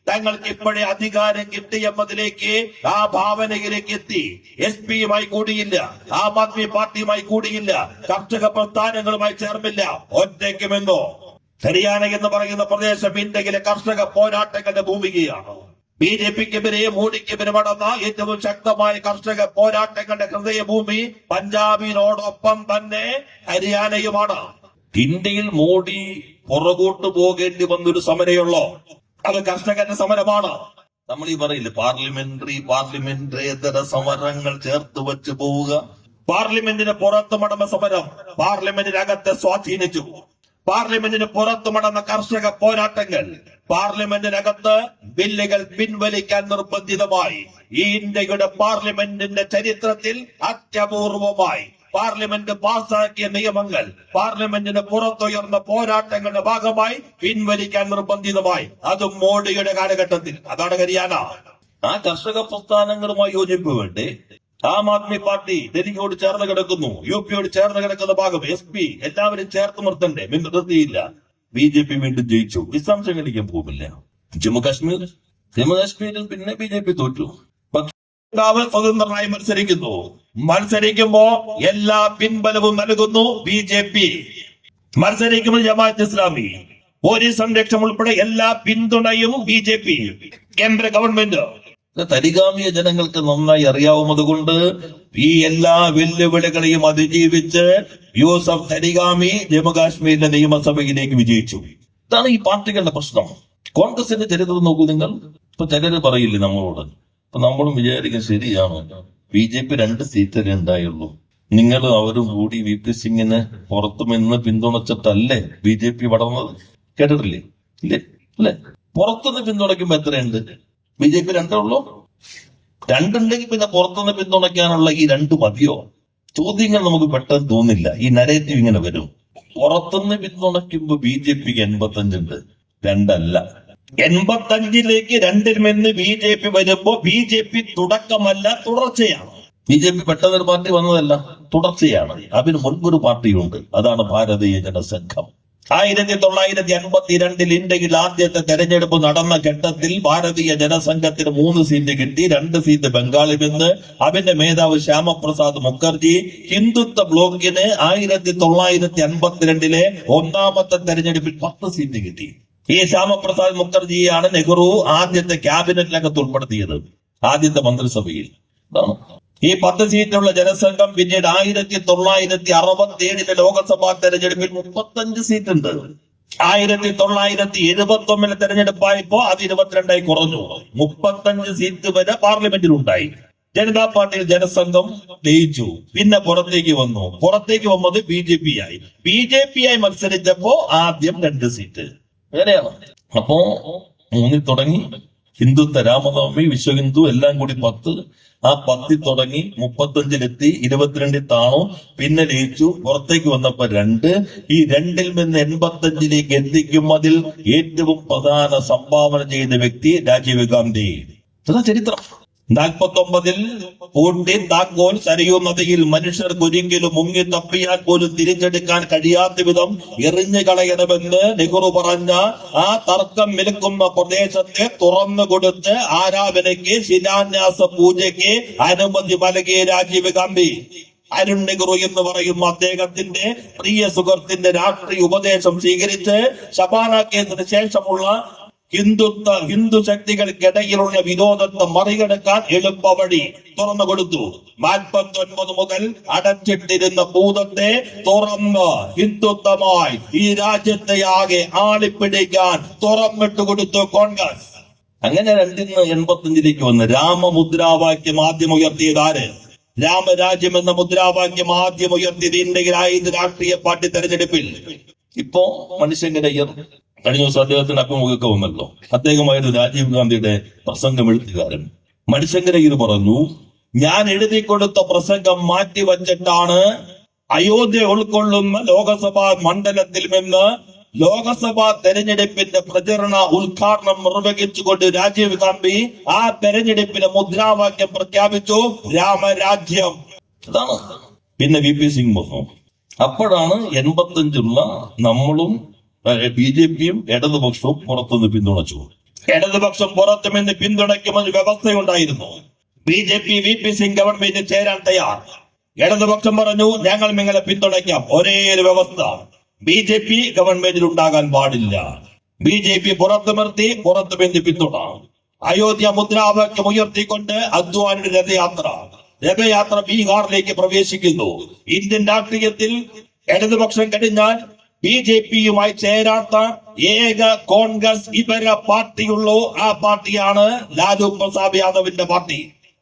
തങ്ങൾക്ക് ഇപ്പോഴേ അധികാരം കിട്ടിയതിലേക്ക് ആ ഭാവനയിലേക്ക് എത്തി. SP-യുമായി കൂടിയില്ല, ആം ആദ്മി പാർട്ടിയുമായി കൂടിയില്ല, കർഷക പ്രസ്ഥാനങ്ങളുമായി ചേർന്നില്ല, ഒറ്റയ്ക്കുമെന്നോ. ഹരിയാന എന്ന് പറയുന്ന പ്രദേശം ഇന്ത്യയിലെ കർഷക പോരാട്ടങ്ങളുടെ ഭൂമികയാണ്. BJPക്കെതിരെ മോഡിക്കെതിരെ നടന്ന ഏറ്റവും ശക്തമായ കർഷക പോരാട്ടങ്ങളുടെ ഹൃദയഭൂമി പഞ്ചാബിനോടൊപ്പം തന്നെ ഹരിയാനയുമാണ്. ഇന്ത്യയിൽ മോഡി പുറകോട്ട് പോകേണ്ടി വന്നൊരു സമരമുള്ളൂ, അത് കർഷകന്റെ സമരമാണ്. നമ്മൾ ഈ പറയില്ല പാർലമെന്ററിയേതര സമരങ്ങൾ ചേർത്ത് വെച്ച് പോവുക. പാർലമെന്റിന് പുറത്ത് നടന്ന സമരം പാർലമെന്റിനകത്തെ സ്വാധീനിച്ചു. പാർലമെന്റിന് പുറത്തു നടന്ന കർഷക പോരാട്ടങ്ങൾ പാർലമെന്റിനകത്ത് ബില്ലുകൾ പിൻവലിക്കാൻ നിർബന്ധിതമായി. ഈ ഇന്ത്യയുടെ പാർലമെന്റിന്റെ ചരിത്രത്തിൽ അത്യപൂർവമായി പാർലമെന്റ് പാസാക്കിയ നിയമങ്ങൾ പാർലമെന്റിന് പുറത്തുയർന്ന പോരാട്ടങ്ങളുടെ ഭാഗമായി പിൻവലിക്കാൻ നിർബന്ധിതമായി. അതും മോഡിയുടെ കാലഘട്ടത്തിൽ. അതാണ് ഹരിയാന. ആ കർഷക പ്രസ്ഥാനങ്ങളുമായി യോജിപ്പ് വേണ്ടേ? ആം ആദ്മി പാർട്ടി ഡൽഹിയോട് ചേർന്ന് കിടക്കുന്നു, UP-യോട് ചേർന്ന് കിടക്കുന്ന ഭാഗം SP എല്ലാവരും ചേർത്ത് നിർത്തണ്ടേ? നിർത്തിയില്ല. BJP വീണ്ടും ജയിച്ചു. വിശദാംശങ്ങളിലേക്ക് പോകുന്നില്ല. ജമ്മു കാശ്മീരിൽ പിന്നെ BJP തോറ്റു. പക്ഷേ സ്വതന്ത്രനായി മത്സരിക്കുമ്പോ എല്ലാ പിൻബലവും നൽകുന്നു BJP. മത്സരിക്കുമ്പോൾ ജമാഅത്ത് ഇസ്ലാമി, പോലീസ് സംരക്ഷണം ഉൾപ്പെടെ എല്ലാ പിന്തുണയും BJP. കേന്ദ്ര ഗവൺമെന്റ് തരിഗാമിയ ജനങ്ങൾക്ക് നന്നായി അറിയാവുന്നതുകൊണ്ട് ഈ എല്ലാ വെല്ലുവിളികളെയും അതിജീവിച്ച് യൂസഫ് തരിഗാമി ജമ്മുകാശ്മീരിലെ നിയമസഭയിലേക്ക് വിജയിച്ചു. ഇതാണ് ഈ പാർട്ടികളുടെ പ്രശ്നം. കോൺഗ്രസിന്റെ ചരിത്രം നോക്കൂ നിങ്ങൾ. ഇപ്പൊ ചിലര് പറയില്ലേ നമ്മളോട്, ഇപ്പൊ നമ്മളും വിചാരിക്കും ശരിയാണ്, BJP 2 സീറ്റല്ലേ ഉണ്ടായുള്ളൂ, നിങ്ങൾ അവരും കൂടി VP സിംഗിനെ പുറത്തുനിന്ന് പിന്തുണച്ചിട്ടല്ലേ BJP വളർന്നത്? കേട്ടിട്ടില്ലേ? ഇല്ലേ? അല്ലെ? പുറത്തുനിന്ന് പിന്തുണയ്ക്കുമ്പോ എത്രയുണ്ട്? BJP 2 ഉള്ളൂ. 2 ഉണ്ടെങ്കിൽ പിന്നെ പുറത്തുനിന്ന് പിന്തുണയ്ക്കാനുള്ള ഈ 2 മതിയോ? ചോദ്യങ്ങൾ നമുക്ക് പെട്ടെന്ന് തോന്നില്ല. ഈ നരേറ്റീവ് ഇങ്ങനെ വരും. പുറത്തുനിന്ന് പിന്തുണയ്ക്കുമ്പോ BJPക്ക് 85 ഉണ്ട്, 2 അല്ല. 85ലേക്ക് 2-ൽ നിന്ന് BJP വരുമ്പോ BJP തുടക്കമല്ല, തുടർച്ചയാണ്. BJP പെട്ടെന്നൊരു പാർട്ടി വന്നതല്ല, തുടർച്ചയാണ്. അതിന് മുൻപൊരു പാർട്ടിയുണ്ട്, അതാണ് ഭാരതീയ ജനസംഘം. 1952 ഇന്ത്യയിൽ ആദ്യത്തെ തെരഞ്ഞെടുപ്പ് നടന്ന ഘട്ടത്തിൽ ഭാരതീയ ജനസംഘത്തിന് 3 സീറ്റ് കിട്ടി. 2 സീറ്റ് ബംഗാളിൽ നിന്ന്. അതിന്റെ മേധാവ് ശ്യാമപ്രസാദ് മുഖർജി. ഹിന്ദുത്വ ബ്ലോക്കിന് 1952 ഒന്നാമത്തെ തെരഞ്ഞെടുപ്പിൽ 10 സീറ്റ് കിട്ടി. ഈ ശ്യാമപ്രസാദ് മുഖർജിയാണ് നെഹ്റു ആദ്യത്തെ ക്യാബിനറ്റിനകത്ത് ഉൾപ്പെടുത്തിയത്, ആദ്യത്തെ മന്ത്രിസഭയിൽ. ഈ 10 സീറ്റുള്ള ജനസംഘം പിന്നീട് 1967 ലോക്സഭാ തെരഞ്ഞെടുപ്പിൽ 35 സീറ്റ് ഉണ്ട്. 1971 തെരഞ്ഞെടുപ്പായപ്പോ അത് 22 കുറഞ്ഞു. 35 സീറ്റ് വരെ പാർലമെന്റിലുണ്ടായി. ജനതാ പാർട്ടിയിൽ ജനസംഘം ജയിച്ചു. പിന്നെ പുറത്തേക്ക് വന്നത് BJP ആയി മത്സരിച്ചപ്പോ ആദ്യം 2 സീറ്റ്. അങ്ങനെയാണ്. അപ്പോ 3 തുടങ്ങി. ഹിന്ദുത്വ, രാമനവമി, വിശ്വഹിന്ദു എല്ലാം കൂടി 10. ആ 10 തുടങ്ങി 35-ലെത്തി, 22 താണു, പിന്നെ ലയിച്ചു. പുറത്തേക്ക് വന്നപ്പോ 2. ഈ 2-ൽ നിന്ന് 85-ലേക്ക് എത്തിക്കുന്നതിൽ ഏറ്റവും പ്രധാന സംഭാവന ചെയ്ത വ്യക്തി രാജീവ് ഗാന്ധി. ഇതാ ചരിത്രം. 49-ൽ പൂട്ടിൻ താക്കോൽ സരയൂ നദിയിൽ മനുഷ്യർക്ക് ഒരിക്കലും മുങ്ങി തപ്പിയാൽ പോലും തിരിച്ചെടുക്കാൻ കഴിയാത്ത വിധം എറിഞ്ഞു കളയണമെന്ന് നെഹ്റു പറഞ്ഞ ആ തർക്കം നിൽക്കുന്ന പ്രദേശത്തെ തുറന്നു കൊടുത്ത് ആരാധനയ്ക്ക്, ശിലാന്യാസ പൂജയ്ക്ക് അനുമതി നൽകിയ രാജീവ് ഗാന്ധി. അരുൺ നെഹ്റു എന്ന് പറയുന്ന അദ്ദേഹത്തിന്റെ പ്രിയ സുഹൃത്തിന്റെ രാഷ്ട്രീയ ഉപദേശം സ്വീകരിച്ച് ശബാന കേസിന് ശേഷമുള്ള ഹിന്ദു ശക്തികൾക്കിടയിലുള്ള വിരോധത്തെ മറികടക്കാൻ എളുപ്പവഴി തുറന്നു കൊടുത്തു. 49 മുതൽ അടച്ചിട്ടിരുന്ന ഭൂതത്തെ തുറന്ന് ഹിന്ദുത്വമായി ഈ രാജ്യത്തെ ആകെ ആളിപ്പിടിക്കാൻ തുറന്നിട്ട് കൊടുത്തു കോൺഗ്രസ്. അങ്ങനെ 2-85 വന്ന് രാമമുദ്രാവാക്യം ആദ്യം ഉയർത്തിയത് ആര്? രാമരാജ്യം എന്ന മുദ്രാവാക്യം ആദ്യം ഉയർത്തിയത് ഇന്ത്യയിലായത് രാഷ്ട്രീയ പാർട്ടി തെരഞ്ഞെടുപ്പിൽ. ഇപ്പോ മനുഷ്യങ്കരയ്യർ കഴിഞ്ഞ ദിവസം അദ്ദേഹത്തിന്റെ അഭിമുഖമൊക്കെ വന്നല്ലോ. അദ്ദേഹമായിരുന്നു രാജീവ് ഗാന്ധിയുടെ പ്രസംഗം എഴുത്തുകാരൻ. മണിശങ്കരയ്യർ പറഞ്ഞു, ഞാൻ എഴുതി കൊടുത്ത പ്രസംഗം മാറ്റിവച്ചിട്ടാണ് അയോധ്യ ഉൾക്കൊള്ളുന്ന ലോകസഭാ മണ്ഡലത്തിൽ നിന്ന് ലോകസഭാ തെരഞ്ഞെടുപ്പിന്റെ പ്രചരണ ഉദ്ഘാടനം നിർവഹിച്ചുകൊണ്ട് രാജീവ് ഗാന്ധി ആ തെരഞ്ഞെടുപ്പിലെ മുദ്രാവാക്യം പ്രഖ്യാപിച്ചു, രാമരാജ്യം. അതാണ്. പിന്നെ VP സിംഗ് വന്നു. അപ്പോഴാണ് 85 നമ്മളും BJPയും ഇടതുപക്ഷവും പുറത്തുനിന്ന് പിന്തുണച്ചു. ഇടതുപക്ഷം പുറത്തുനിന്ന് പിന്തുണയ്ക്കുമെന്ന് വ്യവസ്ഥയുണ്ടായിരുന്നു. BJP VP സിംഗ് ഗവൺമെന്റ് ചേരാൻ തയ്യാർ. ഇടതുപക്ഷം പറഞ്ഞു, ഞങ്ങൾ നിങ്ങളെ പിന്തുണയ്ക്കാം. ഒരേ ഒരു വ്യവസ്ഥ, BJP ഗവൺമെന്റിൽ ഉണ്ടാകാൻ പാടില്ല. BJP പുറത്തു നിർത്തി, പുറത്തുനിന്ന് പിന്തുണ. അയോധ്യ മുദ്രാവാക്യം ഉയർത്തിക്കൊണ്ട് അദ്വാനിയുടെ രഥയാത്ര ബീഹാറിലേക്ക് പ്രവേശിക്കുന്നു. ഇന്ത്യൻ രാഷ്ട്രീയത്തിൽ ഇടതുപക്ഷം കഴിഞ്ഞാൽ BJPയുമായി ചേരാത്ത ഏക കോൺഗ്രസ് ഇതര പാർട്ടിയുള്ളൂ. ആ പാർട്ടിയാണ് ലാലു പ്രസാദ് യാദവിന്റെ പാർട്ടി.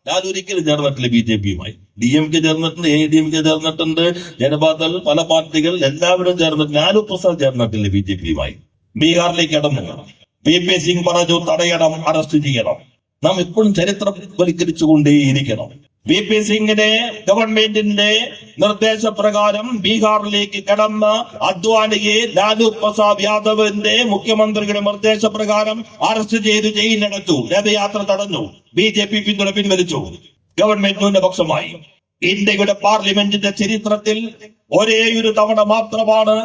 ലാലു ഒരിക്കലും ചേർന്നിട്ടില്ല BJPയുമായി. DMK ചേർന്നിട്ടുണ്ട്, ADMK ചേർന്നിട്ടുണ്ട്, ജനതാദൾ, പല പാർട്ടികൾ എല്ലാവരും ചേർന്നിട്ട് ലാലു പ്രസാദ് ചേർന്നിട്ടില്ല BJPയുമായി. ബീഹാറിലേക്ക് കടന്നു. VP സിംഗ് പറഞ്ഞു, തടയണം, അറസ്റ്റ് ചെയ്യണം. നാം എപ്പോഴും ചരിത്രം വൽക്കരിച്ചുകൊണ്ടേയിരിക്കണം. VP സിംഗിനെ ഗവൺമെന്റിന്റെ നിർദ്ദേശപ്രകാരം ബീഹാറിലേക്ക് കടന്ന അദ്വാനിയെ ലാലു പ്രസാദ് യാദവിന്റെ മുഖ്യമന്ത്രിയുടെ നിർദ്ദേശപ്രകാരം അറസ്റ്റ് ചെയ്ത് ജയിലിലടച്ചു. രഥയാത്ര തടഞ്ഞു. BJP പിന്തുണ പിൻവലിച്ചു. ഗവൺമെന്റ് ന്യൂനപക്ഷമായി. ഇന്ത്യയുടെ പാർലമെന്റിന്റെ ചരിത്രത്തിൽ ഒരേയൊരു തവണ മാത്രമാണ്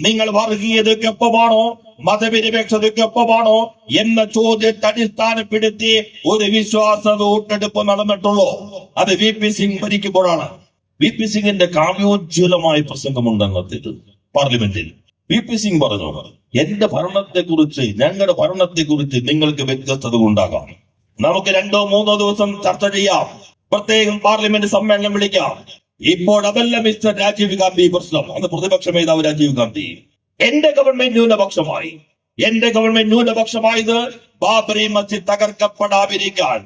നിങ്ങൾ വർഗീയതയ്ക്കൊപ്പമാണോ മതനിരപേക്ഷതയ്ക്കൊപ്പമാണോ എന്ന ചോദ്യത്തെ അടിസ്ഥാനപ്പെടുത്തി ഒരു വിശ്വാസ വോട്ടെടുപ്പ് നടന്നിട്ടുള്ളൂ. അത് VP സിംഗ് ഭരിക്കുമ്പോഴാണ്. VP സിംഗിന്റെ കാവ്യോജ്വലമായ പ്രസംഗമുണ്ടെന്നത് പാർലമെന്റിൽ. VP സിംഗ് പറഞ്ഞു, എന്റെ ഭരണത്തെക്കുറിച്ച്, ഞങ്ങളുടെ ഭരണത്തെക്കുറിച്ച് നിങ്ങൾക്ക് വ്യത്യസ്തത ഉണ്ടാകാം. നമുക്ക് 2-3 ദിവസം ചർച്ച ചെയ്യാം. പ്രത്യേകം പാർലമെന്റ് സമ്മേളനം വിളിക്കാം. ഇപ്പോൾ അതല്ല മിസ്റ്റർ രാജീവ് ഗാന്ധി പ്രശ്നം. അത് പ്രതിപക്ഷ നേതാവ് രാജീവ് ഗാന്ധി. എന്റെ ഗവൺമെന്റ് ന്യൂനപക്ഷമായി. എന്റെ ഗവൺമെന്റ് ന്യൂനപക്ഷമായത് ബാബറി മസ്ജിദ് തകർക്കപ്പെടാതിരിക്കാൻ.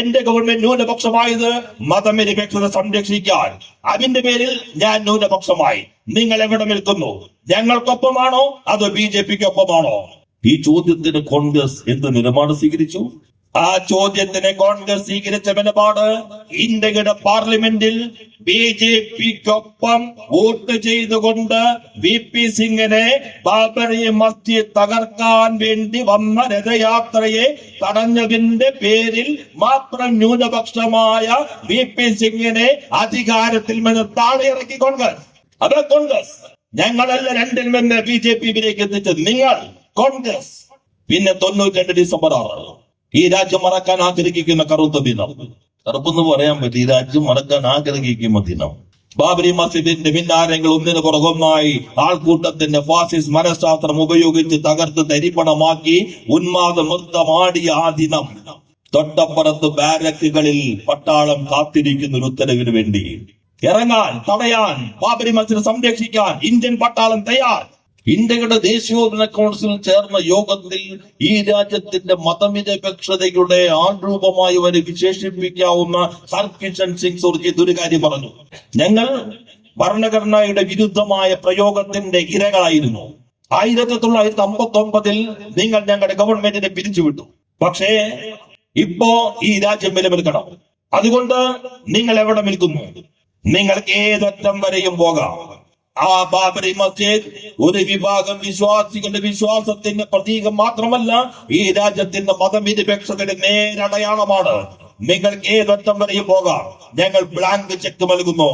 എന്റെ ഗവൺമെന്റ് ന്യൂനപക്ഷമായത് മതനിരപേക്ഷത സംരക്ഷിക്കാൻ. അതിന്റെ പേരിൽ ഞാൻ ന്യൂനപക്ഷമായി. നിങ്ങൾ എവിടെ നിൽക്കുന്നു? ഞങ്ങൾക്കൊപ്പമാണോ അതോ BJPക്കൊപ്പമാണോ? ഈ ചോദ്യത്തിന് കോൺഗ്രസ് എന്ത് നിലപാട് സ്വീകരിച്ചു? ആ ചോദ്യത്തിന് കോൺഗ്രസ് സ്വീകരിച്ച നിലപാട്, ഇന്ത്യയുടെ പാർലമെന്റിൽ BJPക്കൊപ്പം വോട്ട് ചെയ്തുകൊണ്ട് VP സിംഗിനെ ബാബറി മസ്ജിദ് തകർക്കാൻ വേണ്ടി വന്ന രഥയാത്രയെ തടഞ്ഞതിന്റെ പേരിൽ മാത്രം ന്യൂനപക്ഷമായ VP സിംഗിനെ അധികാരത്തിൽ നിന്ന് താഴെ ഇറക്കി കോൺഗ്രസ്. അത് കോൺഗ്രസ്. ഞങ്ങളല്ല 2 നിന്ന് BJPയിലേക്ക് എത്തിച്ചത്, നിങ്ങൾ കോൺഗ്രസ്. പിന്നെ 92 ഡിസംബർ 6 ഈ രാജ്യം മറക്കാൻ ആഗ്രഹിക്കുന്ന കറുത്ത ദിനം. കറുപ്പെന്ന് പറയാൻ പറ്റും. ഈ രാജ്യം മറക്കാൻ ആഗ്രഹിക്കുന്ന ദിനം. ബാബരി മസ്ജിദിന്റെ മിനാരങ്ങൾ ഒന്നിനു പുറകൊന്നായി ആൾക്കൂട്ടത്തിന്റെ ഫാസിസ്റ്റ് മനഃശാസ്ത്രം ഉപയോഗിച്ച് തകർത്ത് തരിപ്പണമാക്കി ഉന്മാദമൃത്തമാടിയ ആ ദിനം. തൊട്ടപ്പുറത്ത് ബാരക്കുകളിൽ പട്ടാളം കാത്തിരിക്കുന്ന ഒരു ഉത്തരവിന് വേണ്ടി. ഇറങ്ങാൻ, തടയാൻ, ബാബരി മസ്ജിദ് സംരക്ഷിക്കാൻ ഇന്ത്യൻ പട്ടാളം തയ്യാർ. ഇന്ത്യയുടെ ദേശീയോദ്ഗ്രഥന കൗൺസിൽ ചേർന്ന യോഗത്തിൽ ഈ രാജ്യത്തിന്റെ മതനിരപേക്ഷതയുടെ ആൾരൂപമായി വരെ വിശേഷിപ്പിക്കാവുന്ന ഹർകിഷൻ സിംഗ് സുർജിത് ഒരു കാര്യം പറഞ്ഞു. ഞങ്ങൾ ഭരണഘടനയുടെ വിരുദ്ധമായ പ്രയോഗത്തിന്റെ ഇരകളായിരുന്നു. 1959 നിങ്ങൾ ഞങ്ങളുടെ ഗവൺമെന്റിനെ പിരിച്ചുവിട്ടു. പക്ഷേ ഇപ്പോ ഈ രാജ്യം നിലനിൽക്കണം. അതുകൊണ്ട് നിങ്ങൾ എവിടെ നിൽക്കുന്നു? നിങ്ങൾക്ക് ഏതറ്റം വരെയും പോകാം. ആ ബാബറി മസ്ജിദ് ഒരു വിഭാഗം വിശ്വാസികളുടെ വിശ്വാസത്തിന്റെ പ്രതീകം മാത്രമല്ല, ഈ രാജ്യത്തിന്റെ മതനിരപേക്ഷതയുടെ നേരടയാളമാണ്. നിങ്ങൾക്ക് ഏതറ്റം വരെയും പോകാം. ഞങ്ങൾ ബ്ലാങ്ക് ചെക്ക് നൽകുന്നു.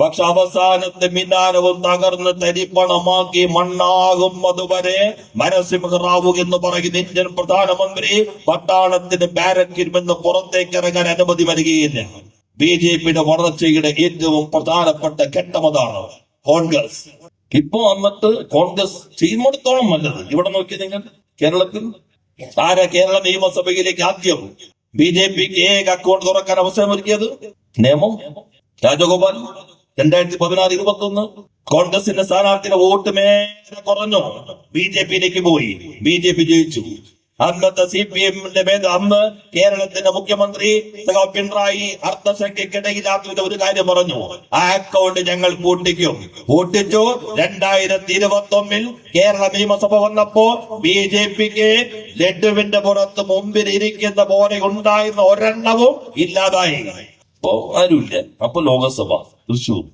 പക്ഷെ അവസാനത്തെ മിനാരവും തകർന്ന് തരിപ്പണമാക്കി മണ്ണാകുന്നതുവരെ നരസിംഹറാവു എന്ന് പറയുന്ന ഇന്ത്യൻ പ്രധാനമന്ത്രി പട്ടാളത്തിന് ബാരക്കിൽ നിന്ന് പുറത്തേക്ക് ഇറങ്ങാൻ അനുമതി വരികയില്ല. BJPയുടെ വളർച്ചയുടെ ഏറ്റവും പ്രധാനപ്പെട്ട ഘട്ടമതാണ് കോൺഗ്രസ്. ഇപ്പോ വന്നിട്ട് കോൺഗ്രസ് ചെയ്യുന്നിടത്തോളം നല്ലത്. ഇവിടെ നോക്കി നിങ്ങൾ കേരളത്തിൽ കേരള നിയമസഭയിലേക്ക് ആദ്യം BJPക്ക് ഏക അക്കൗണ്ട് തുറക്കാൻ അവസരം ഒരുക്കിയത് നിയമം രാജഗോപാൽ. 2016-21 കോൺഗ്രസിന്റെ സ്ഥാനാർത്ഥിയുടെ വോട്ട് മേലെ കുറഞ്ഞു. BJPയിലേക്ക് പോയി. BJP ജയിച്ചു. അന്നത്തെ CPMന്റെ അന്ന് കേരളത്തിന്റെ മുഖ്യമന്ത്രി പിണറായി അർത്ഥശങ്കയ്ക്കിടയിലാത്ത ഒരു കാര്യം പറഞ്ഞു, ആ അക്കൗണ്ട് ഞങ്ങൾ പൂട്ടിക്കും. പൂട്ടിച്ചു. 2021 കേരള നിയമസഭ വന്നപ്പോ BJPക്ക് ലഡുവിന്റെ പുറത്ത് മുമ്പിൽ ഇരിക്കുന്ന പോലെ ഉണ്ടായിരുന്ന ഒരെണ്ണവും ഇല്ലാതായി. അപ്പോ ആരുമില്ല. അപ്പൊ ലോകസഭ തൃശൂർ.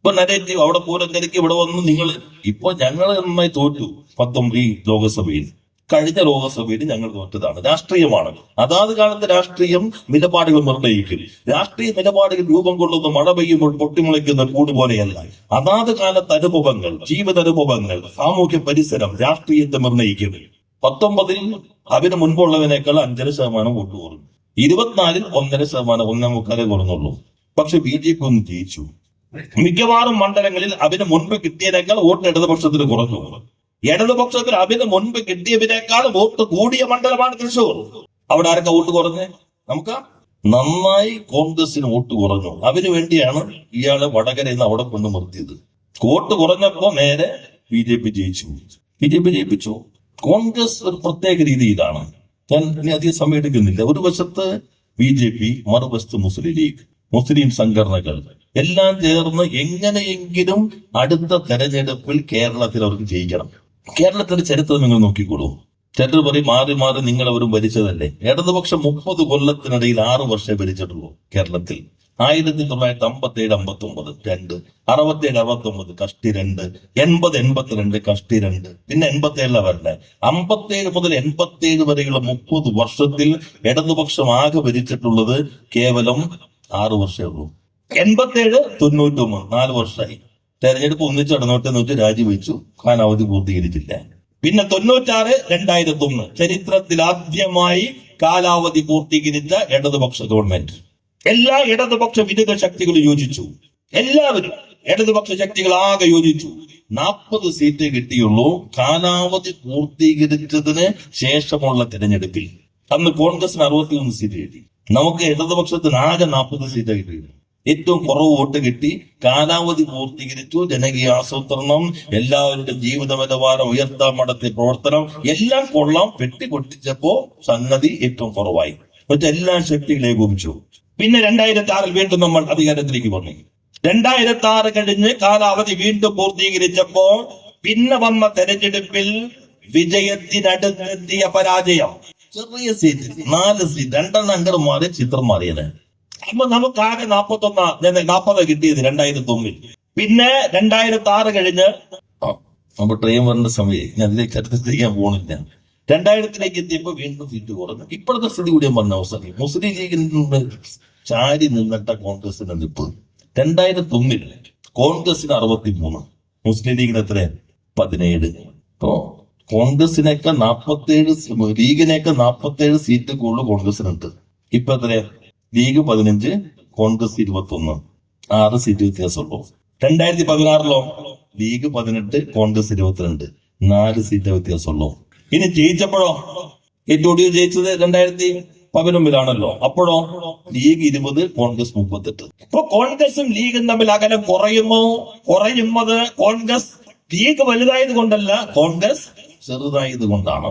ഇപ്പൊ നരേറ്റീവ് അവിടെ പൂരം തിരക്കി ഇവിടെ വന്ന് നിങ്ങൾ ഇപ്പൊ ഞങ്ങൾ നന്നായി തോറ്റു 19 ലോകസഭയിൽ. കഴിഞ്ഞ ലോകസഭയിൽ ഞങ്ങൾ തോറ്റതാണ്. രാഷ്ട്രീയമാണ്. അതാത് കാലത്ത് രാഷ്ട്രീയം നിലപാടുകൾ നിർണ്ണയിക്കും. രാഷ്ട്രീയ നിലപാടുകൾ രൂപം കൊള്ളുന്ന മഴ പെയ്യുമ്പോൾ പൊട്ടിമുളയ്ക്കുന്ന കൂട് പോലെയല്ല. അതാത് കാലത്ത് അനുഭവങ്ങൾ, ജീവിതാനുഭവങ്ങൾ, സാമൂഹ്യ പരിസരം രാഷ്ട്രീയത്തെ നിർണ്ണയിക്കും. 19 അതിന് മുൻപുള്ളതിനേക്കാൾ 5.5% വോട്ട് കുറഞ്ഞു. 24 1.5%, 1.25 കുറഞ്ഞുള്ളൂ. പക്ഷെ BJP ഒന്ന് ജയിച്ചു. മിക്കവാറും മണ്ഡലങ്ങളിൽ അതിന് മുൻപ് കിട്ടിയതിനേക്കാൾ വോട്ട് ഇടതുപക്ഷത്തിന് കുറഞ്ഞു. ഇടതുപക്ഷത്തിൽ അതിന് മുൻപ് കിട്ടിയതിനേക്കാൾ വോട്ട് കൂടിയ മണ്ഡലമാണ് തൃശ്ശൂർ. അവിടെ ആരൊക്കെ വോട്ട് കുറഞ്ഞ്? നമുക്ക് നന്നായി കോൺഗ്രസിന് വോട്ട് കുറഞ്ഞു. അതിനു വേണ്ടിയാണ് ഇയാള് വടകരയിൽ നിന്ന് അവിടെ കൊണ്ട് നിർത്തിയത്. വോട്ട് കുറഞ്ഞപ്പോ നേരെ BJP ജയിച്ചു. BJP ജയിപ്പിച്ചു. കോൺഗ്രസ് ഒരു പ്രത്യേക രീതിയിലാണ്. ഞാൻ ഇനി അധികം സമയം എടുക്കുന്നില്ല. ഒരു വശത്ത് BJP, മറുവശത്ത് മുസ്ലിം ലീഗ്, മുസ്ലിം സംഘടനകൾ എല്ലാം ചേർന്ന് എങ്ങനെയെങ്കിലും അടുത്ത തെരഞ്ഞെടുപ്പിൽ കേരളത്തിൽ അവർക്ക് ജയിക്കണം. കേരളത്തിന്റെ ചരിത്രം നിങ്ങൾ നോക്കിക്കോളൂ. ചിലർ പറയും മാറി മാറി നിങ്ങൾ അവരും ഭരിച്ചതല്ലേ. ഇടതുപക്ഷം 30 കൊല്ലത്തിനിടയിൽ 6 വർഷമേ ഭരിച്ചിട്ടുള്ളൂ കേരളത്തിൽ. 1957-59 2, 67-69 കഷ്ടി 2, 80-82 കഷ്ടി 2, പിന്നെ 87 വരണ്ടേ. 57 മുതൽ 87 വരെയുള്ള 30 വർഷത്തിൽ ഇടതുപക്ഷം ആകെ ഭരിച്ചിട്ടുള്ളത് കേവലം 6 വർഷമേ ഉള്ളൂ. 87-91 4 വർഷമായി. തെരഞ്ഞെടുപ്പ് ഒന്നിച്ച് നടന്നോട്ടെന്ന് വെച്ച് രാജിവെച്ചു. കാലാവധി പൂർത്തീകരിച്ചില്ല. പിന്നെ 96-2001 ചരിത്രത്തിൽ ആദ്യമായി കാലാവധി പൂർത്തീകരിച്ച ഇടതുപക്ഷ ഗവൺമെന്റ്. എല്ലാ ഇടതുപക്ഷ വിരുദ്ധ ശക്തികളും യോജിച്ചു. എല്ലാവരും ഇടതുപക്ഷ ശക്തികൾ ആകെ യോജിച്ചു. 40 സീറ്റ് കിട്ടിയുള്ളൂ കാലാവധി പൂർത്തീകരിച്ചതിന് ശേഷമുള്ള തെരഞ്ഞെടുപ്പിൽ. അന്ന് കോൺഗ്രസിന് 61 സീറ്റ് കിട്ടി. നമുക്ക് ഇടതുപക്ഷത്തിന് ആകെ 40 സീറ്റ് കിട്ടിയിരുന്നു. ഏറ്റവും കുറവ് വോട്ട് കിട്ടി. കാലാവധി പൂർത്തീകരിച്ചു. ജനകീയ ആസൂത്രണം, എല്ലാവരുടെ ജീവിത നിലവാരം ഉയർത്താൻ നടത്തിയ പ്രവർത്തനം എല്ലാം കൊള്ളാം. പൊട്ടിച്ചപ്പോ സംഗതി ഏറ്റവും കുറവായി. എല്ലാ ശക്തികളെ ഏകോപിച്ചു. പിന്നെ 2006 വീണ്ടും നമ്മൾ അധികാരത്തിലേക്ക് വന്നു. 2006 കഴിഞ്ഞ് കാലാവധി വീണ്ടും പൂർത്തീകരിച്ചപ്പോ പിന്നെ വന്ന തെരഞ്ഞെടുപ്പിൽ വിജയത്തിനടുത്തെത്തിയ പരാജയം. ചെറിയ സീറ്റ്, 4 സീറ്റ്, 2 അങ്ങോട്ട് മാറി, ചിത്രം മാറിയത്. അപ്പൊ നമുക്ക് ആകെ 40 കിട്ടിയത് 2009. പിന്നെ 2006 കഴിഞ്ഞ് നമ്മൾ ട്രെയിൻ വരേണ്ട സമയം ഞാൻ അതിലേക്ക് ചരിത്രം ചെയ്യാൻ പോണില്ല. 2000-ലേക്ക് എത്തിയപ്പോ വീണ്ടും സീറ്റ് കുറഞ്ഞു. ഇപ്പോഴത്തെ സ്ഥിതി കൂടി ഞാൻ പറഞ്ഞ അവസരം മുസ്ലിം ലീഗിൽ നിന്ന് ചാരി നിന്നിട്ട കോൺഗ്രസിന്റെ നിപ്പ്. 2009 കോൺഗ്രസിന് 63, മുസ്ലിം ലീഗിന് എത്ര? 17. ഇപ്പോ കോൺഗ്രസിനേക്കാൾ 47, ലീഗിനേക്കാൾ 47 സീറ്റ് കൂടുതൽ കോൺഗ്രസിനുണ്ട്. ഇപ്പൊ എത്രയാ? ലീഗ് 15, കോൺഗ്രസ് 21, 6 സീറ്റ് വ്യത്യാസമുള്ളൂ. 2016 ലീഗ് 18, കോൺഗ്രസ് 22, 4 സീറ്റ് വ്യത്യാസമുള്ളൂ. ഇനി ജയിച്ചപ്പോഴോ ഏറ്റവും കൂടുതൽ ജയിച്ചത് 2019 അപ്പോഴോ ലീഗ് 20, കോൺഗ്രസ് 38. ഇപ്പൊ കോൺഗ്രസും ലീഗും തമ്മിൽ അകലം കുറയുന്നത് കോൺഗ്രസ് ലീഗ് വലുതായത് കൊണ്ടല്ല, കോൺഗ്രസ് ചെറുതായത് കൊണ്ടാണ്.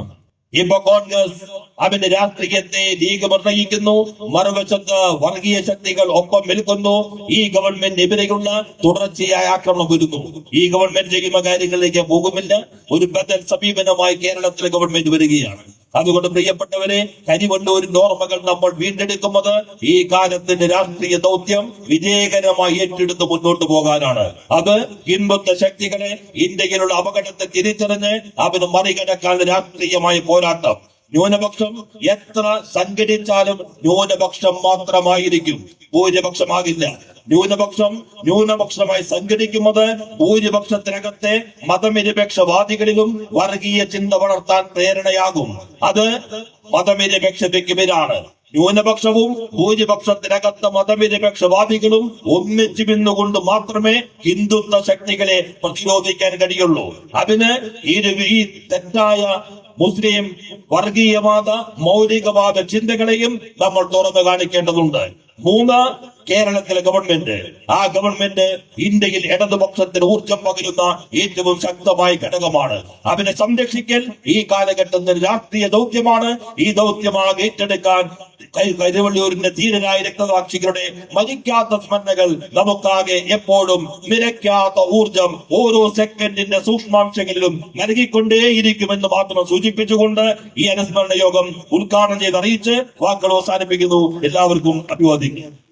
ഇപ്പൊ കോൺഗ്രസ് അവന്റെ രാഷ്ട്രീയത്തെ ലീഗ് നിർണയിക്കുന്നു. മറുവശത്ത് വർഗീയ ശക്തികൾ ഒപ്പം നിൽക്കുന്നു. ഈ ഗവൺമെന്റിനെതിരെയുള്ള തുടർച്ചയായ ആക്രമണം വരുന്നു. ഈ ഗവൺമെന്റ് ചെയ്യുന്ന കാര്യങ്ങളിലേക്ക് പോകുമില്ല. ഒരു ബദൽ സമീപനമായി കേരളത്തിലെ ഗവൺമെന്റ് വരികയാണ്. അതുകൊണ്ട് പ്രിയപ്പെട്ടവരെ, കരിവള്ളൂരിന്റെ ഓർമ്മകൾ നമ്മൾ വീണ്ടെടുക്കുന്നത് ഈ കാലത്തിന്റെ രാഷ്ട്രീയ ദൗത്യം വിജയകരമായി ഏറ്റെടുത്ത് മുന്നോട്ട് പോകാനാണ്. അത് ഹിന്ദുത്വ ശക്തികളെ, ഇന്ത്യയിലുള്ള അപകടത്തെ തിരിച്ചറിഞ്ഞ് അവന് മറികടക്കാൻ രാഷ്ട്രീയമായ പോരാട്ടം. ന്യൂനപക്ഷം എത്ര സംഘടിച്ചാലും ന്യൂനപക്ഷം മാത്രമായിരിക്കും, ഭൂരിപക്ഷമാകില്ല. ന്യൂനപക്ഷമായി സംഘടിക്കുന്നത് ഭൂരിപക്ഷത്തിനകത്തെ മതനിരപേക്ഷവാദികളിലും വർഗീയ ചിന്ത വളർത്താൻ പ്രേരണയാകും. അത് മതനിരപേക്ഷതയ്ക്കെതിരാണ്. ന്യൂനപക്ഷവും ഭൂരിപക്ഷത്തിനകത്ത മതനിരപേക്ഷവാദികളും ഒന്നിച്ചു നിന്നുകൊണ്ട് മാത്രമേ ഹിന്ദുത്വ ശക്തികളെ പ്രതിരോധിക്കാൻ കഴിയുള്ളൂ. അതിന് ഈ തെറ്റായ മുസ്ലിം വർഗീയവാദ മൗലികവാദ ചിന്തകളെയും നമ്മൾ തുറന്നു കാണിക്കേണ്ടതുണ്ട്. 3, കേരളത്തിലെ ഗവൺമെന്റ്. ആ ഗവൺമെന്റ് ഇന്ത്യയിൽ ഇടതുപക്ഷത്തിന് ഊർജം പകരുന്ന ഏറ്റവും ശക്തമായ ഘടകമാണ്. അതിനെ സംരക്ഷിക്കൽ ഈ കാലഘട്ടത്തിൽ രാഷ്ട്രീയ ദൗത്യമാണ്. ഈ ദൗത്യമാകെ ഏറ്റെടുക്കാൻ കരിവള്ളൂരിന്റെ ധീരരായ രക്തസാക്ഷികളുടെ മരിക്കാത്ത സ്മരണകൾ നമുക്കാകെ എപ്പോഴും നിലയ്ക്കാത്ത ഊർജം ഓരോ സെക്കൻഡിന്റെ സൂക്ഷ്മാംശങ്ങളിലും നൽകിക്കൊണ്ടേയിരിക്കുമെന്ന് മാത്രം സൂചിപ്പിച്ചുകൊണ്ട് ഈ അനുസ്മരണ യോഗം ഉദ്ഘാടനം ചെയ്ത് അറിയിച്ച് വാക്കുകൾ അവസാനിപ്പിക്കുന്നു. എല്ലാവർക്കും അഭിവാദ്യം.